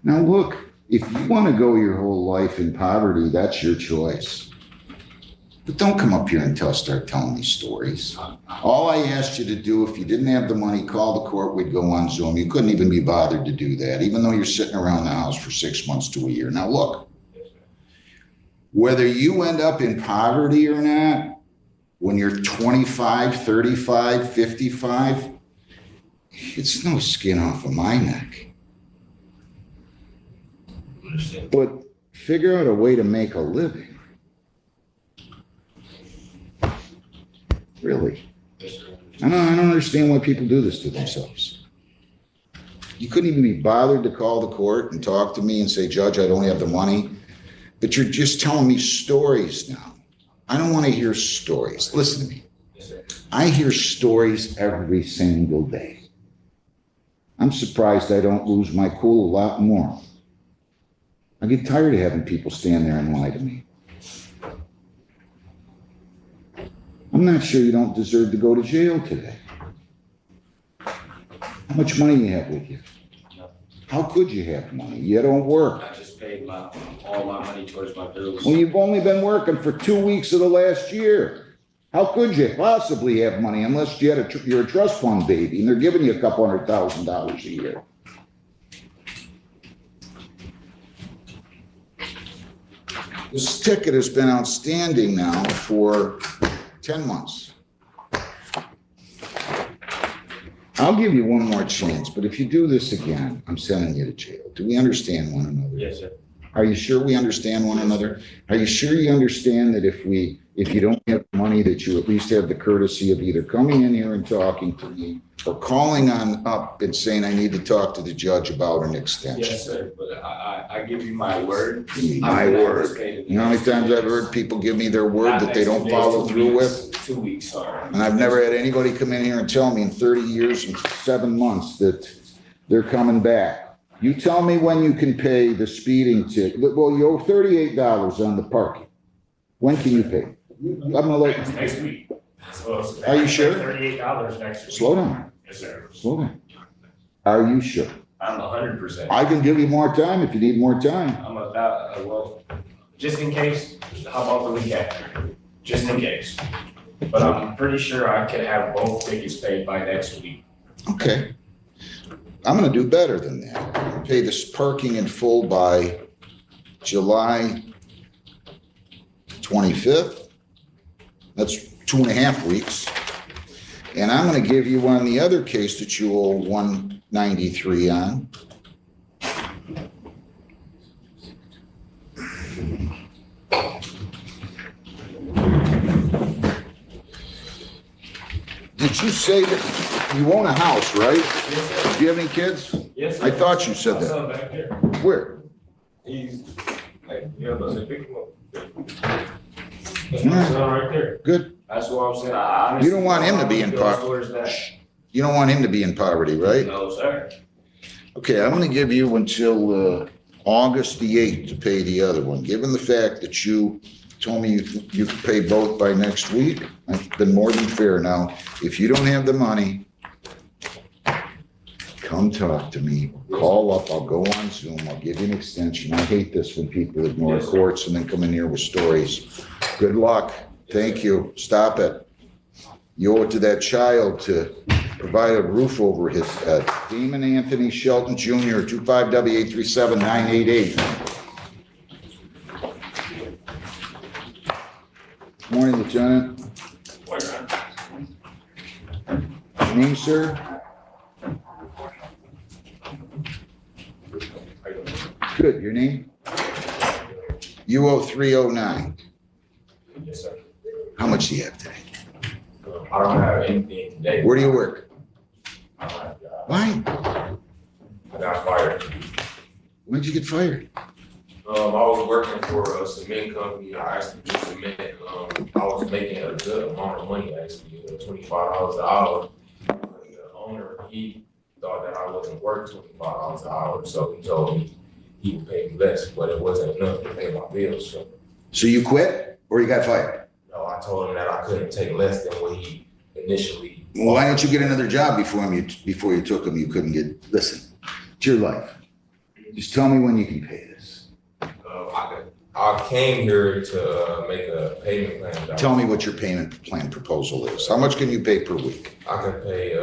Speaker 16: Now look, if you want to go your whole life in poverty, that's your choice. But don't come up here and start telling me stories. All I asked you to do, if you didn't have the money, call the court, we'd go on Zoom. You couldn't even be bothered to do that, even though you're sitting around the house for 6 months to a year. Now look, whether you end up in poverty or not, when you're 25, 35, 55, it's no skin off of my neck. But figure out a way to make a living. Really. I don't understand why people do this to themselves. You couldn't even be bothered to call the court and talk to me and say, Judge, I don't have the money. But you're just telling me stories now. I don't want to hear stories. Listen to me. I hear stories every single day. I'm surprised I don't lose my cool a lot more. I get tired of having people stand there and lie to me. I'm not sure you don't deserve to go to jail today. How much money you have with you? How could you have money? You don't work.
Speaker 20: I just paid all my money towards my bills.
Speaker 16: Well, you've only been working for 2 weeks of the last year. How could you possibly have money unless you're a trust fund baby and they're giving you a couple $100,000 a year? This ticket has been outstanding now for 10 months. I'll give you one more chance, but if you do this again, I'm sending you to jail. Do we understand one another?
Speaker 20: Yes, sir.
Speaker 16: Are you sure we understand one another? Are you sure you understand that if you don't have money, that you at least have the courtesy of either coming in here and talking to me or calling on up and saying, I need to talk to the judge about an extension?
Speaker 20: Yes, sir, but I give you my word.
Speaker 16: My word. You know how many times I've heard people give me their word that they don't follow through with?
Speaker 20: 2 weeks, sorry.
Speaker 16: And I've never had anybody come in here and tell me in 30 years and 7 months that they're coming back. You tell me when you can pay the speeding ticket. Well, you owe $38 on the parking. When can you pay? I'm gonna let you.
Speaker 20: Next week.
Speaker 16: Are you sure?
Speaker 20: $38 next week.
Speaker 16: Slow down.
Speaker 20: Yes, sir.
Speaker 16: Slow down. Are you sure?
Speaker 20: I'm 100%.
Speaker 16: I can give you more time if you need more time.
Speaker 20: I'm about, well, just in case, how about the week after? Just in case. But I'm pretty sure I could have both tickets paid by next week.
Speaker 16: Okay. I'm gonna do better than that. Pay this parking in full by July 25th. That's 2.5 weeks. And I'm gonna give you on the other case that you owe 193 on. Did you say that you own a house, right? Do you have any kids?
Speaker 20: Yes, sir.
Speaker 16: I thought you said
Speaker 20: My
Speaker 16: that.
Speaker 20: son back there.
Speaker 16: Where?
Speaker 20: He's, like, you know, doesn't pick him up. That's my son right there.
Speaker 16: Good.
Speaker 20: That's what I'm saying. I honestly.
Speaker 16: You don't want him to be in poverty. You don't want him to be in poverty, right?
Speaker 20: No, sir.
Speaker 16: Okay, I'm gonna give you until August the 8th to pay the other one. Given the fact that you told me you could pay both by next week, that's been more than fair. Now, if you don't have the money, come talk to me, call up, I'll go on Zoom, I'll give you an extension. I hate this when people ignore courts and then come in here with stories. Good luck. Thank you. Stop it. You owe it to that child to provide a roof over his head. Damon Anthony Shelton Jr., 25W837988. Morning, Lieutenant. Name, sir? Good, your name? You owe 309.
Speaker 20: Yes, sir.
Speaker 16: How much do you have today?
Speaker 20: I don't have anything today.
Speaker 16: Where do you work?
Speaker 20: I don't have a job.
Speaker 16: Why?
Speaker 20: I got fired.
Speaker 16: When'd you get fired?
Speaker 20: I was working for a cement company. I actually do cement. I was making a good amount of money, actually, $25 an hour. The owner, he thought that I wasn't worth $25 an hour, so he told me he would pay me less, but it wasn't enough to pay my bills.
Speaker 16: So you quit or you got fired?
Speaker 20: No, I told him that I couldn't take less than what he initially.
Speaker 16: Well, why didn't you get another job before you took him? You couldn't get, listen, it's your life. Just tell me when you can pay this.
Speaker 20: I came here to make a payment plan.
Speaker 16: Tell me what your payment plan proposal is. How much can you pay per week?
Speaker 20: I can pay,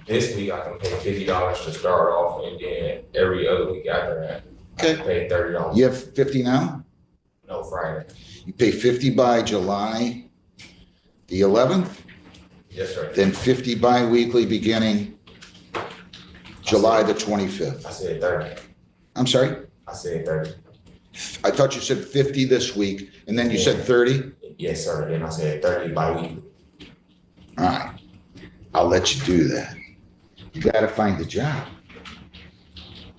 Speaker 20: this week I can pay $50 to start off, and then every other week after that, I can pay $30.
Speaker 16: You have 50 now?
Speaker 20: No, Friday.
Speaker 16: You pay 50 by July the 11th?
Speaker 20: Yes, sir.
Speaker 16: Then 50 bi-weekly beginning July the 25th.
Speaker 20: I said 30.
Speaker 16: I'm sorry?
Speaker 20: I said 30.
Speaker 16: I thought you said 50 this week, and then you said 30?
Speaker 20: Yes, sir. Then I said 30 bi-weekly.
Speaker 16: All right. I'll let you do that. You gotta find the job.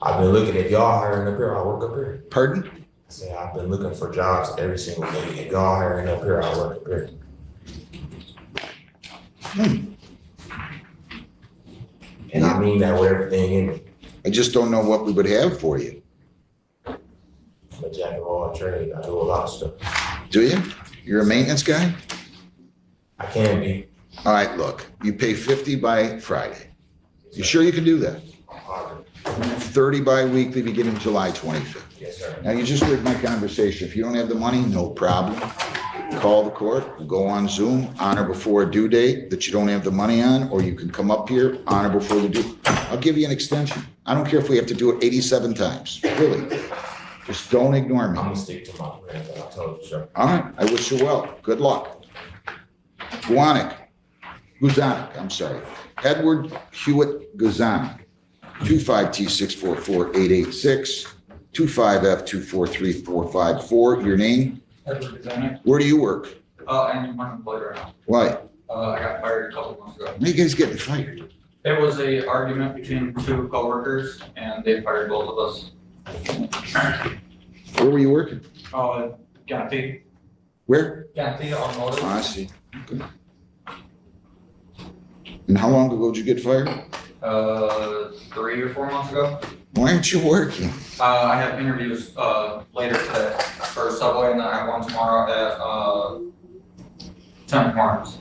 Speaker 20: I've been looking, if y'all hiring up here, I work up here.
Speaker 16: Pardon?
Speaker 20: I said, I've been looking for jobs every single day. If y'all hiring up here, I work up here. And I mean that with everything in me.
Speaker 16: I just don't know what we would have for you.
Speaker 20: I'm a jack of all trades. I do a lot of stuff.
Speaker 16: Do you? You're a maintenance guy?
Speaker 20: I can be.
Speaker 16: All right, look, you pay 50 by Friday. You sure you can do that? 30 bi-weekly beginning July 25th.
Speaker 20: Yes, sir.
Speaker 16: Now, you just heard my conversation. If you don't have the money, no problem. Call the court, we'll go on Zoom, honor before a due date that you don't have the money on, or you can come up here, honor before the due. I'll give you an extension. I don't care if we have to do it 87 times, really. Just don't ignore me.
Speaker 20: I'm gonna stick to my plan that I told you, sir.
Speaker 16: All right, I wish you well. Good luck. Guzanik, I'm sorry. Edward Hewitt Guzanik, 25T644886, 25F243454. Your name?
Speaker 21: Edward Guzanik.
Speaker 16: Where do you work?
Speaker 21: I'm unemployed right now.
Speaker 16: Why?
Speaker 21: I got fired a couple months ago.
Speaker 16: Why are you guys getting fired?
Speaker 21: There was a argument between two coworkers and they fired both of us.
Speaker 16: Where were you working?
Speaker 21: Ganti.
Speaker 16: Where?
Speaker 21: Ganti Automotive.
Speaker 16: Oh, I see. Okay. And how long ago did you get fired?
Speaker 21: 3 or 4 months ago.
Speaker 16: Why aren't you working?
Speaker 21: I have interviews later today for Subway, and then I have one tomorrow at Temp Marks.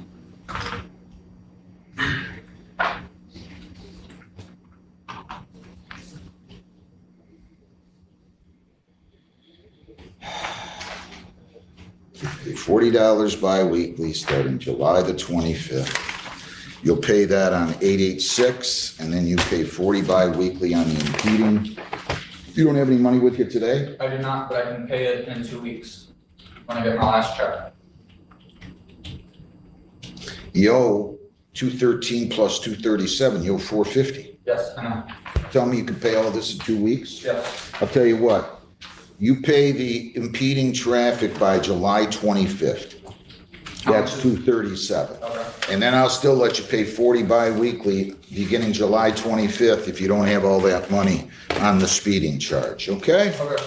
Speaker 16: $40 bi-weekly starting July the 25th. You'll pay that on 886, and then you pay 40 bi-weekly on the impeding. You don't have any money with you today?
Speaker 21: I do not, but I can pay it in 2 weeks when I get my last check.
Speaker 16: You owe 213 plus 237, you owe 450.
Speaker 21: Yes, I know.
Speaker 16: Tell me you can pay all this in 2 weeks?
Speaker 21: Yes.
Speaker 16: I'll tell you what, you pay the impeding traffic by July 25th. That's 237.
Speaker 21: Okay.
Speaker 16: And then I'll still let you pay 40 bi-weekly beginning July 25th if you don't have all that money on the speeding charge, okay?
Speaker 21: Okay.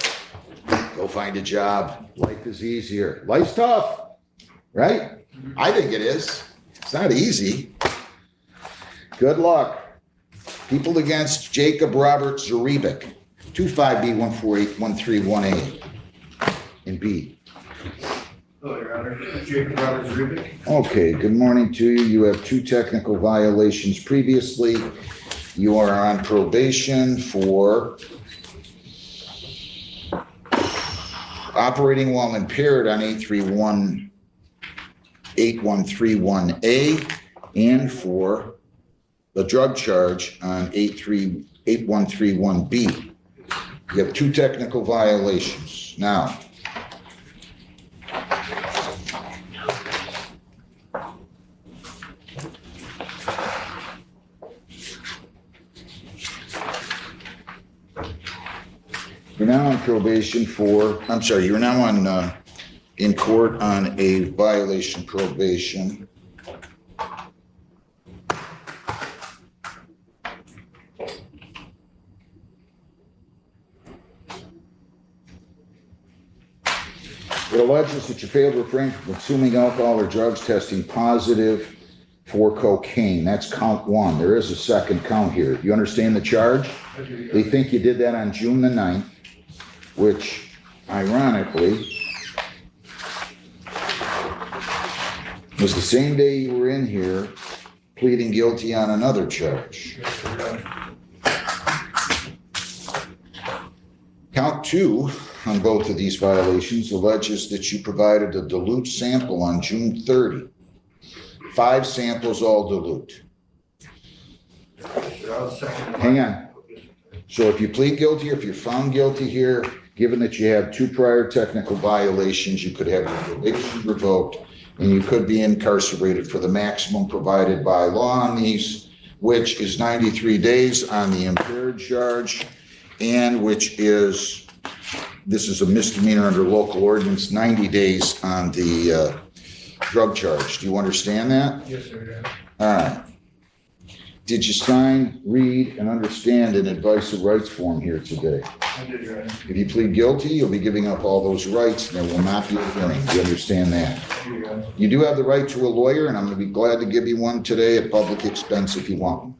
Speaker 16: Go find a job. Life is easier. Life's tough, right? I think it is. It's not easy. Good luck. People against Jacob Robert Zeribbec, 25B1481318 and B.
Speaker 8: Hello, Your Honor. Jacob Robert Zeribbec.
Speaker 16: Okay, good morning to you. You have 2 technical violations previously. You are on probation for operating while impaired on 8131A and for the drug charge on 8131B. You have 2 technical violations. Now, you're now on probation for, I'm sorry, you're now on, in court on a violation probation. It alleges that you failed to refrain from consuming alcohol or drugs testing positive for cocaine. That's count 1. There is a second count here. You understand the charge? They think you did that on June the 9th, which ironically was the same day you were in here pleading guilty on another charge. Count 2 on both of these violations alleges that you provided a dilute sample on June 30. 5 samples, all dilute. Hang on. So if you plead guilty, or if you're found guilty here, given that you have 2 prior technical violations, you could have your probation revoked and you could be incarcerated for the maximum provided by law on these, which is 93 days on the impaired charge, and which is, this is a misdemeanor under local ordinance, 90 days on the drug charge. Do you understand that?
Speaker 18: Yes, sir.
Speaker 16: All right. Did you sign, read, and understand an advice of rights form here today?
Speaker 18: I did, Your Honor.
Speaker 16: If you plead guilty, you'll be giving up all those rights, and there will not be a hearing. Do you understand that? You do have the right to a lawyer, and I'm going to be glad to give you one today at public expense if you want one.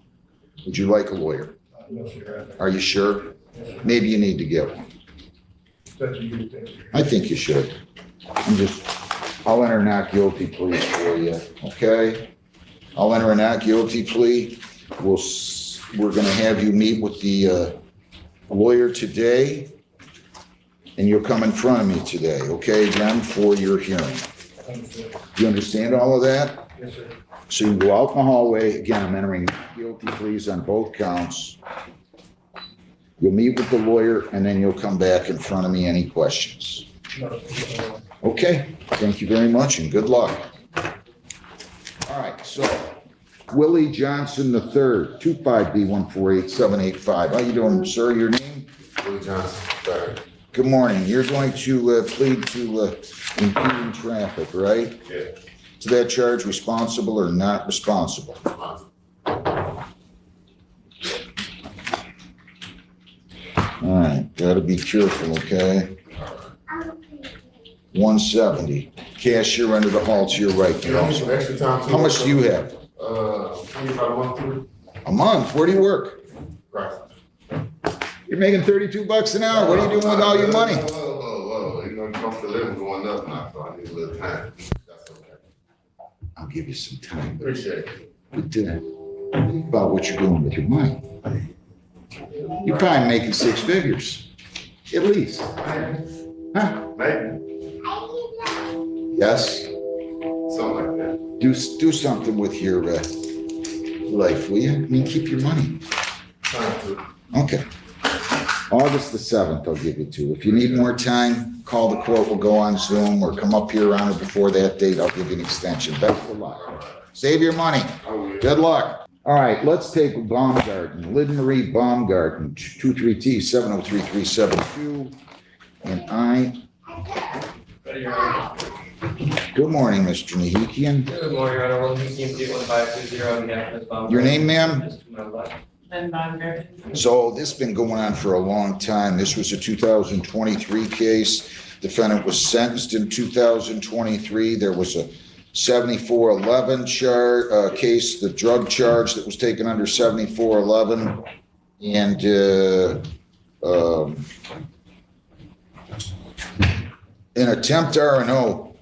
Speaker 16: Would you like a lawyer?
Speaker 18: No, sir.
Speaker 16: Are you sure? Maybe you need to get one.
Speaker 18: That's a good thing.
Speaker 16: I think you should. I'll enter a not guilty plea for you, okay? I'll enter a not guilty plea. We're gonna have you meet with the lawyer today, and you'll come in front of me today, okay, again, for your hearing. You understand all of that?
Speaker 18: Yes, sir.
Speaker 16: So you go out in the hallway, again, I'm entering guilty pleas on both counts. You'll meet with the lawyer, and then you'll come back in front of me, any questions?
Speaker 18: No, sir.
Speaker 16: Okay, thank you very much and good luck. All right, so Willie Johnson III, 25B148-785. How you doing, sir? Your name?
Speaker 20: Willie Johnson, third.
Speaker 16: Good morning. You're going to plead to impeding traffic, right?
Speaker 20: Yeah.
Speaker 16: To that charge, responsible or not responsible? All right, gotta be careful, okay? 170. Cashier under the hall to your right.
Speaker 20: Extra time.
Speaker 16: How much do you have?
Speaker 20: 25 a month.
Speaker 16: A month? Where do you work?
Speaker 20: Right.
Speaker 16: You're making $32 an hour. What are you doing with all your money?
Speaker 20: Whoa. You know, cost of living going up now, so I need a little time. That's okay.
Speaker 16: I'll give you some time.
Speaker 20: Appreciate it.
Speaker 16: But think about what you're doing with your money. You're probably making 6 figures, at least. Huh?
Speaker 20: Maybe.
Speaker 16: Yes?
Speaker 20: Something like that.
Speaker 16: Do something with your life, will you? I mean, keep your money.
Speaker 20: Trying to.
Speaker 16: Okay. August the 7th, I'll give you to. If you need more time, call the court, we'll go on Zoom or come up here on or before that date, I'll give you an extension. Best of luck. Save your money. Good luck. All right, let's take Bombgarden, Linbury Bombgarden, 23T 703372. And good morning, Mr. Nahikian.
Speaker 9: Good morning, Your Honor. Willie Johnson, 1520 on behalf of Ms. Baumgarten.
Speaker 16: Your name, ma'am?
Speaker 15: Then Bombgarden.
Speaker 16: So this has been going on for a long time. This was a 2023 case. Defendant was sentenced in 2023. There was a 7411 case, the drug charge that was taken under 7411. And an attempt R&O.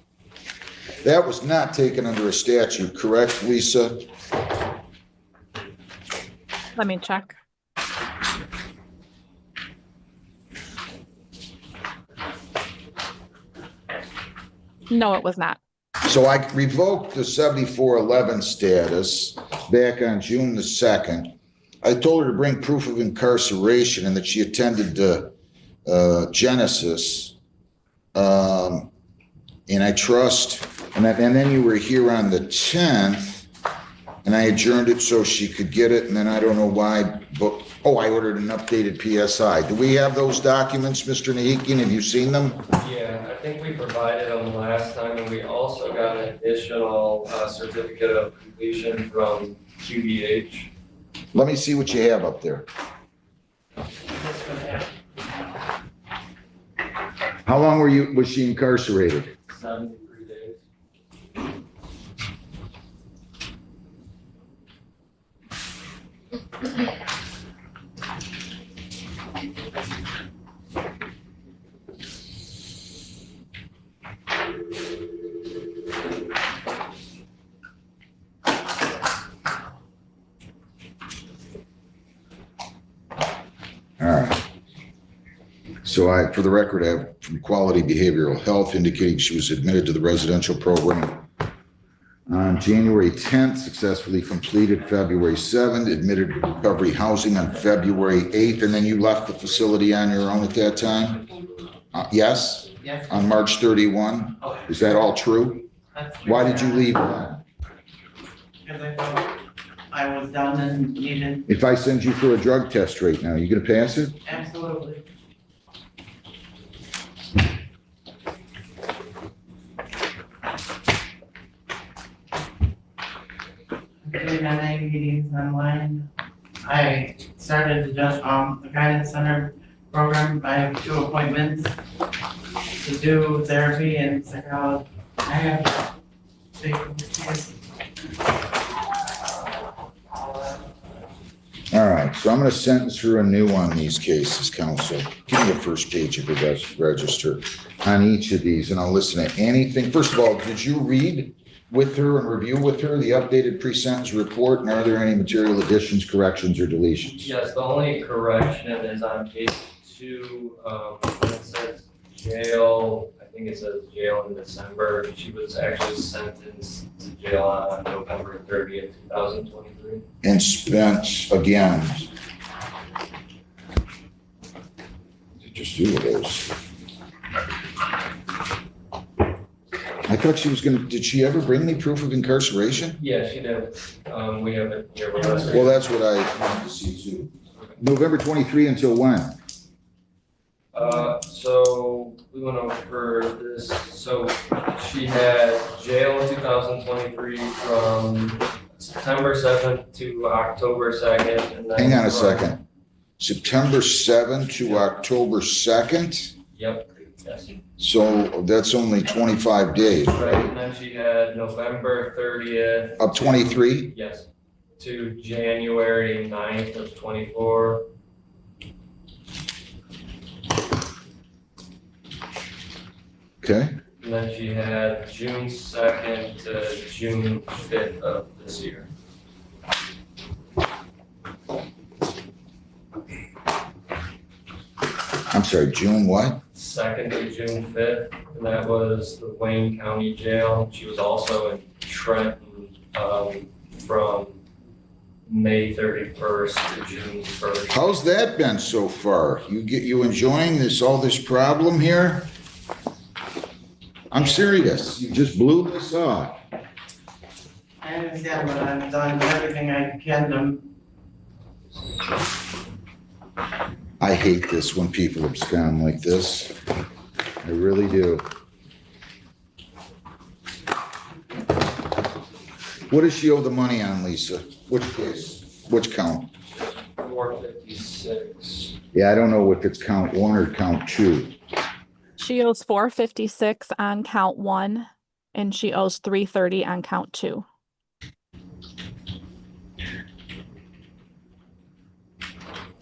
Speaker 16: That was not taken under a statute, correct, Lisa?
Speaker 15: Let me check. No, it was not.
Speaker 16: So I revoked the 7411 status back on June the 2nd. I told her to bring proof of incarceration and that she attended Genesis. And I trust, and then you were here on the 10th, and I adjourned it so she could get it, and then I don't know why, but, I ordered an updated PSI. Do we have those documents, Mr. Nahikian? Have you seen them?
Speaker 9: Yeah, I think we provided them last time, and we also got an additional certificate of completion from QBH.
Speaker 16: Let me see what you have up there. How long was she incarcerated?
Speaker 9: 73 days.
Speaker 16: All right. So for the record, I have from Quality Behavioral Health indicating she was admitted to the residential program on January 10th, successfully completed February 7th, admitted to recovery housing on February 8th, and then you left the facility on your own at that time? Yes?
Speaker 15: Yes.
Speaker 16: On March 31?
Speaker 15: Okay.
Speaker 16: Is that all true?
Speaker 15: That's
Speaker 16: Why did you leave then?
Speaker 15: Because I thought I was done and needed.
Speaker 16: If I send you for a drug test right now, you gonna pass it?
Speaker 15: Absolutely. Doing my meetings online. I started the guidance center program. I have 2 appointments to do therapy and psychology. I have to take this.
Speaker 16: All right, so I'm gonna sentence her anew on these cases, counsel. Give me the first page of your register on each of these, and I'll listen to anything. First of all, did you read with her and review with her the updated pre-sentence report, and are there any material additions, corrections, or deletions?
Speaker 9: Yes, the only correction is on page 2, when it says jail, I think it says jail in December. She was actually sentenced to jail on November 30th, 2023.
Speaker 16: And spent, again, just do those. I thought she was gonna, did she ever bring me proof of incarceration?
Speaker 9: Yeah, she did. We have it here with us.
Speaker 16: Well, that's what I wanted to see too. November 23 until when?
Speaker 9: So we went over this. So she had jail in 2023 from September 7th to October 2nd. And then
Speaker 16: Hang on a second. September 7th to October 2nd?
Speaker 9: Yep. Yes.
Speaker 16: So that's only 25 days,
Speaker 9: Right,
Speaker 16: right?
Speaker 9: and then she had November 30th.
Speaker 16: Of 23?
Speaker 9: Yes, to January 9th of 24.
Speaker 16: Okay.
Speaker 9: And then she had June 2nd to June 5th of this year.
Speaker 16: I'm sorry, June what?
Speaker 9: 2nd to June 5th, and that was the Wayne County Jail. She was also in Trenton from
Speaker 21: May 31st to June 1st.
Speaker 16: How's that been so far? You enjoying all this problem here? I'm serious. You just blew this off.
Speaker 15: I understand, but I've done everything I can to.
Speaker 16: I hate this when people abscond like this. I really do. What does she owe the money on, Lisa? Which case? Which count?
Speaker 21: 456.
Speaker 16: Yeah, I don't know if it's count 1 or count 2.
Speaker 5: She owes 456 on count 1, and she owes 330 on count 2.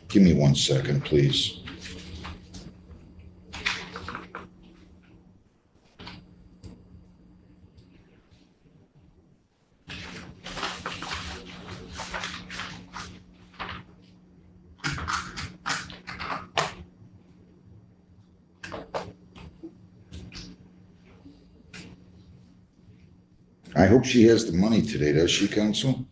Speaker 16: Give me 1 second, please. I hope she has the money today, does she, counsel?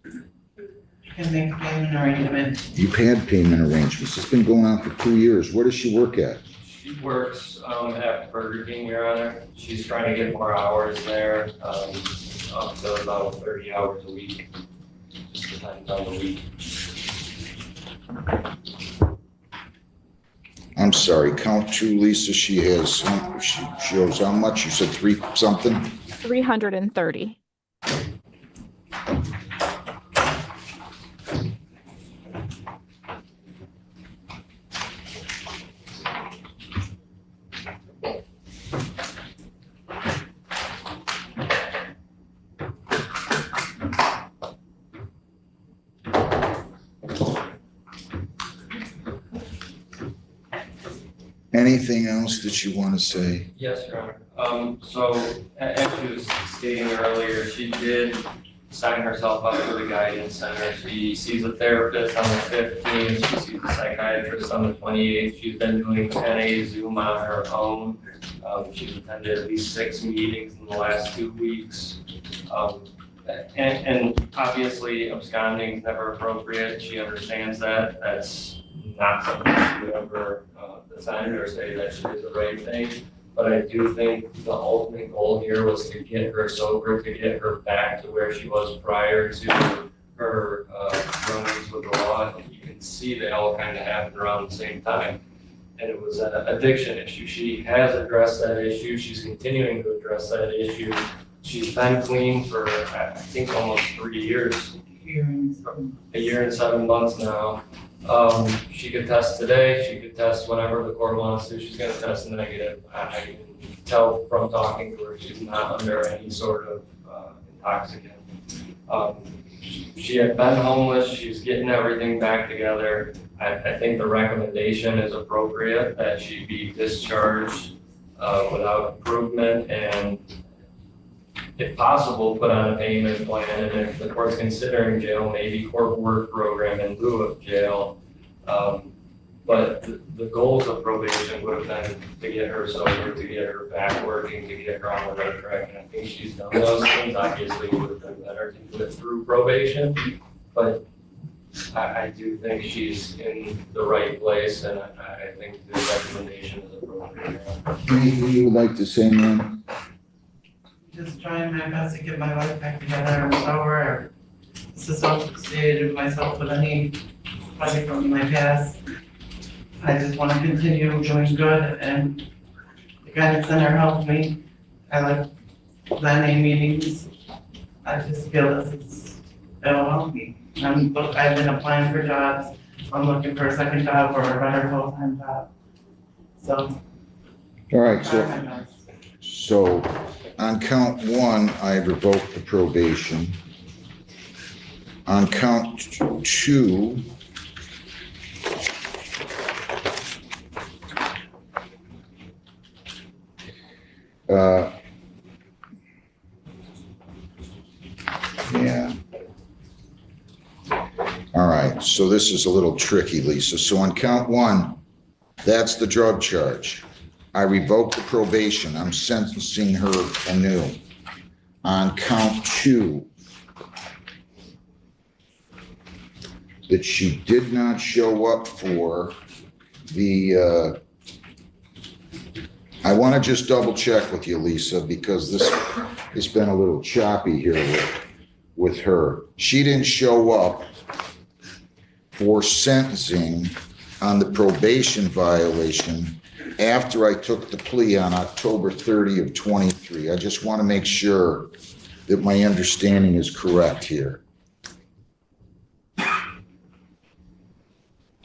Speaker 15: Can make payment arrangement.
Speaker 16: You've had payment arrangements. It's been going on for 2 years. Where does she work at?
Speaker 21: She works at Burger King, Your Honor. She's trying to get more hours there, up to about 30 hours a week. Just depends on the week.
Speaker 16: I'm sorry, count 2, Lisa. She owes how much? You said 3 something?
Speaker 5: 330.
Speaker 16: Anything else that you want to say?
Speaker 21: Yes, Your Honor. So as she was stating earlier, she did sign herself up for the guidance center. She sees a therapist on the 15th. She sees a psychiatrist on the 28th. She's been doing 10A Zoom on her own. She's attended at least 6 meetings in the last 2 weeks. And obviously absconding is never appropriate. She understands that. That's not something she would ever defend or say that she did the right thing. But I do think the ultimate goal here was to get her sober, to get her back to where she was prior to her run-ins with the law. And you can see they all kind of happened around the same time. And it was an addiction issue. She has addressed that issue. She's continuing to address that issue. She's been clean for, I think, almost 3 years. A year and 7 months now. She could test today. She could test whenever the court wants to. She's going to test negative. I can tell from talking to her she's not under any sort of intoxicant. She had been homeless. She's getting everything back together. I think the recommendation is appropriate that she be discharged without improvement and, if possible, put on a payment plan. And if the court's considering jail, maybe court work program in lieu of jail. But the goals of probation would have been to get her sober, to get her back working, to get her on the right track. And I think she's done those things. Obviously, it would have been better to do it through probation. But I do think she's in the right place, and I think the recommendation is appropriate.
Speaker 16: Anything you would like to say, ma'am?
Speaker 15: Just trying my best to get my life back together and sober, disassociated myself with anybody from my past. I just want to continue doing good, and the guidance center helped me. I like the NA meetings. I just feel it'll help me. I've been applying for jobs. I'm looking for a second job or a better full-time job. So.
Speaker 16: All right, so on count 1, I revoked the probation. On count 2, yeah. All right, so this is a little tricky, Lisa. So on count 1, that's the drug charge. I revoked the probation. I'm sentencing her anew. On count 2, that she did not show up for the, I want to just double check with you, Lisa, because this has been a little choppy here with her. She didn't show up for sentencing on the probation violation after I took the plea on October 30 of 23. I just want to make sure that my understanding is correct here.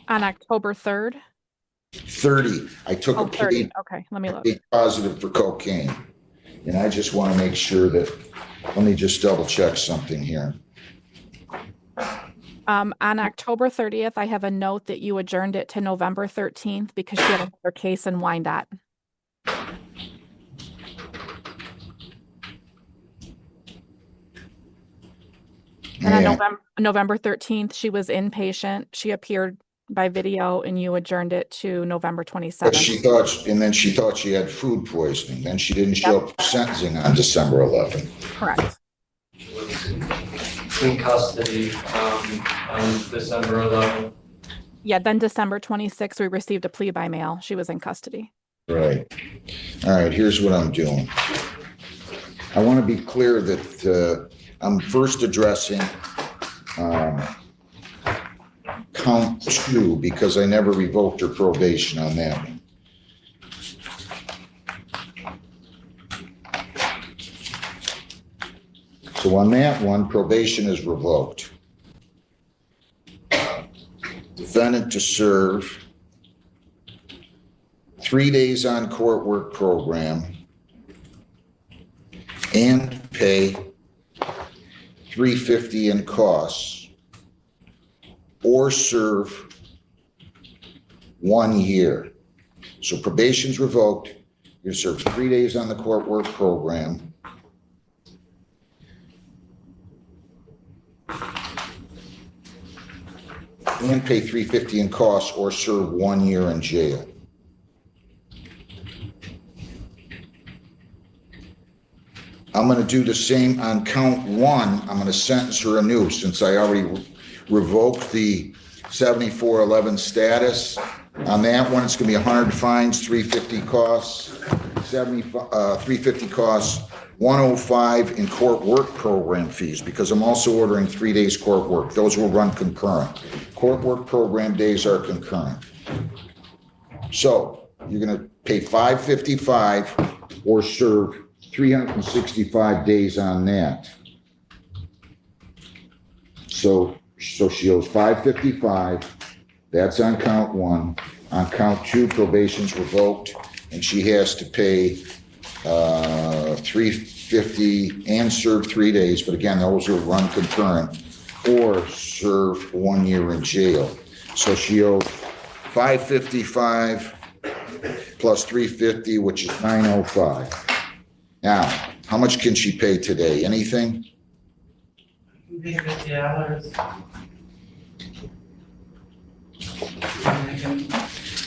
Speaker 5: On October 3rd?
Speaker 16: 30, I took a
Speaker 5: 30.
Speaker 16: plea.
Speaker 5: Okay, let me look.
Speaker 16: Positive for cocaine. And I just want to make sure that, let me just double check something here.
Speaker 5: On October 30th, I have a note that you adjourned it to November 13th because she had another case in Wyandotte. And on November 13th, she was inpatient. She appeared by video and you adjourned it to November 27th.
Speaker 16: But she thought, and then she thought she had food poisoning. Then she didn't show up for sentencing on December 11th.
Speaker 5: Correct.
Speaker 21: In custody on December 11th.
Speaker 5: Yeah, then December 26th, we received a plea by mail. She was in custody.
Speaker 16: Right. All right, here's what I'm doing. I want to be clear that I'm first addressing count 2 because I never revoked her probation on that one. So on that one, probation is revoked. Defendant to serve 3 days on court work program and pay $350 in costs or serve 1 year. So probation's revoked. You serve 3 days on the court work program. And pay $350 in costs or serve 1 year in jail. I'm going to do the same on count 1. I'm going to sentence her anew since I already revoked the 7411 status. On that one, it's going to be 100 fines, 350 costs, 350 costs, 105 in court work program fees because I'm also ordering 3 days court work. Those will run concurrent. Court work program days are concurrent. So you're going to pay $555 or serve 365 days on that. So she owes $555. That's on count 1. On count 2, probation's revoked, and she has to pay $350 and serve 3 days. But again, those will run concurrent or serve 1 year in jail. So she owes $555 plus $350, which is $905. Now, how much can she pay today? Anything?
Speaker 15: $50.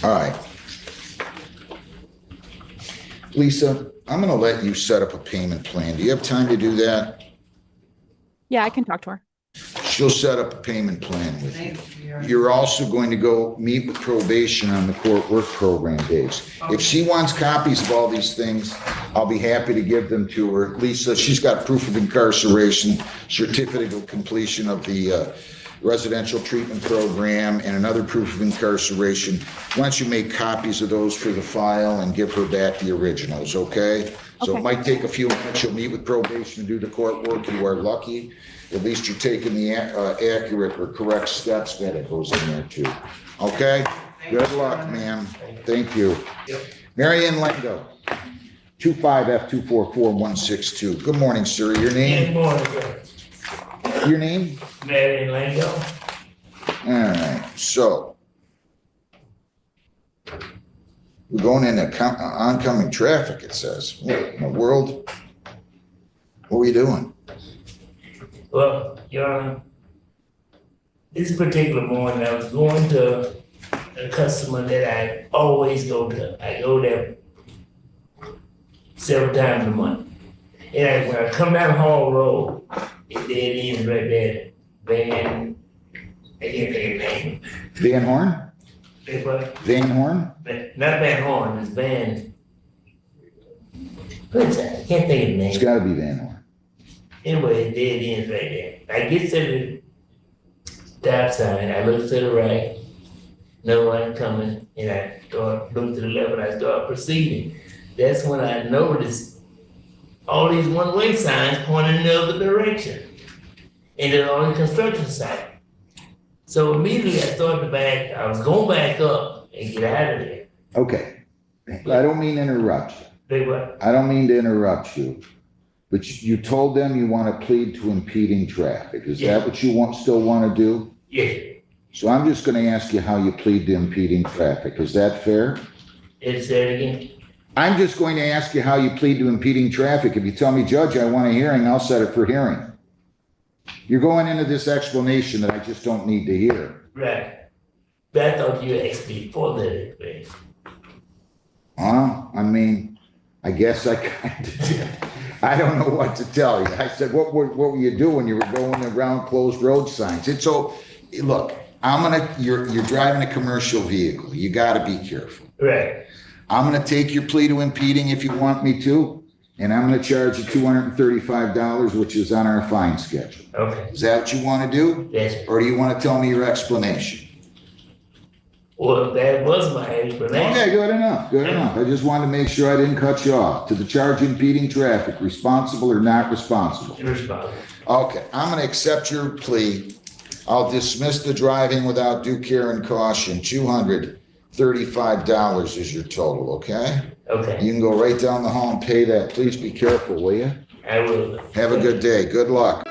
Speaker 16: All right. Lisa, I'm going to let you set up a payment plan. Do you have time to do that?
Speaker 5: Yeah, I can talk to her.
Speaker 16: She'll set up a payment plan with you. You're also going to go meet with probation on the court work program days. If she wants copies of all these things, I'll be happy to give them to her. Lisa, she's got proof of incarceration, certificate of completion of the residential treatment program, and another proof of incarceration. Why don't you make copies of those for the file and give her back the originals, okay? So it might take a few minutes. You'll meet with probation and do the court work. You are lucky. At least you're taking the accurate or correct steps that it goes in there too. Okay? Good luck, ma'am. Thank you. Maryann Lango, 25F244162. Good morning, sir. Your name?
Speaker 6: Good morning, sir.
Speaker 16: Your name?
Speaker 6: Maryann Lango.
Speaker 16: All right, so we're going into oncoming traffic, it says. What in the world? What are we doing?
Speaker 6: Well, Your Honor, this particular morning, I was going to a customer that I always go to. I go there several times a month. And when I come down Hall Road, it ends right there. Van I can't think of the name.
Speaker 16: Van Horn?
Speaker 6: They what?
Speaker 16: Van Horn?
Speaker 6: Not Van Horn, it's Van. What's that? I can't think of the name.
Speaker 16: It's gotta be Van Horn.
Speaker 6: Anyway, dead ends right there. I get to the stop sign, I look to the right, no one coming, and I start look to the left and I start proceeding. That's when I noticed all these one-way signs pointing in the other direction. And they're on the construction site. So immediately I started to back, I was going back up and get out of there.
Speaker 16: Okay. I don't mean to interrupt you.
Speaker 6: They what?
Speaker 16: I don't mean to interrupt you, but you told them you want to plead to impeding traffic. Is
Speaker 6: Yeah.
Speaker 16: that what you still want to do?
Speaker 6: Yeah.
Speaker 16: So I'm just going to ask you how you plead to impeding traffic. Is that fair?
Speaker 6: Say it again.
Speaker 16: I'm just going to ask you how you plead to impeding traffic. If you tell me, Judge, I want a hearing, I'll set it for hearing. You're going into this explanation that I just don't need to hear.
Speaker 6: Right. But I thought you asked me for that thing.
Speaker 16: I mean, I guess I kind of did. I don't know what to tell you. I said, what were you doing? You were going around closed road signs. It's so, look, you're driving a commercial vehicle. You gotta be careful.
Speaker 6: Right.
Speaker 16: I'm gonna take your plea to impeding if you want me to, and I'm gonna charge you $235, which is on our fine schedule.
Speaker 6: Okay.
Speaker 16: Is that what you wanna do?
Speaker 6: Yes.
Speaker 16: Or do you wanna tell me your explanation?
Speaker 6: Well, that was my explanation.
Speaker 16: Okay, good enough, good enough. I just wanted to make sure I didn't cut you off. To the charge impeding traffic, responsible or not responsible?
Speaker 6: Irresponsible.
Speaker 16: Okay, I'm gonna accept your plea. I'll dismiss the driving without due care and caution. $235 is your total, okay?
Speaker 6: Okay.
Speaker 16: You can go right down the hall and pay that. Please be careful, will you?
Speaker 6: I will.
Speaker 16: Have a good day. Good luck.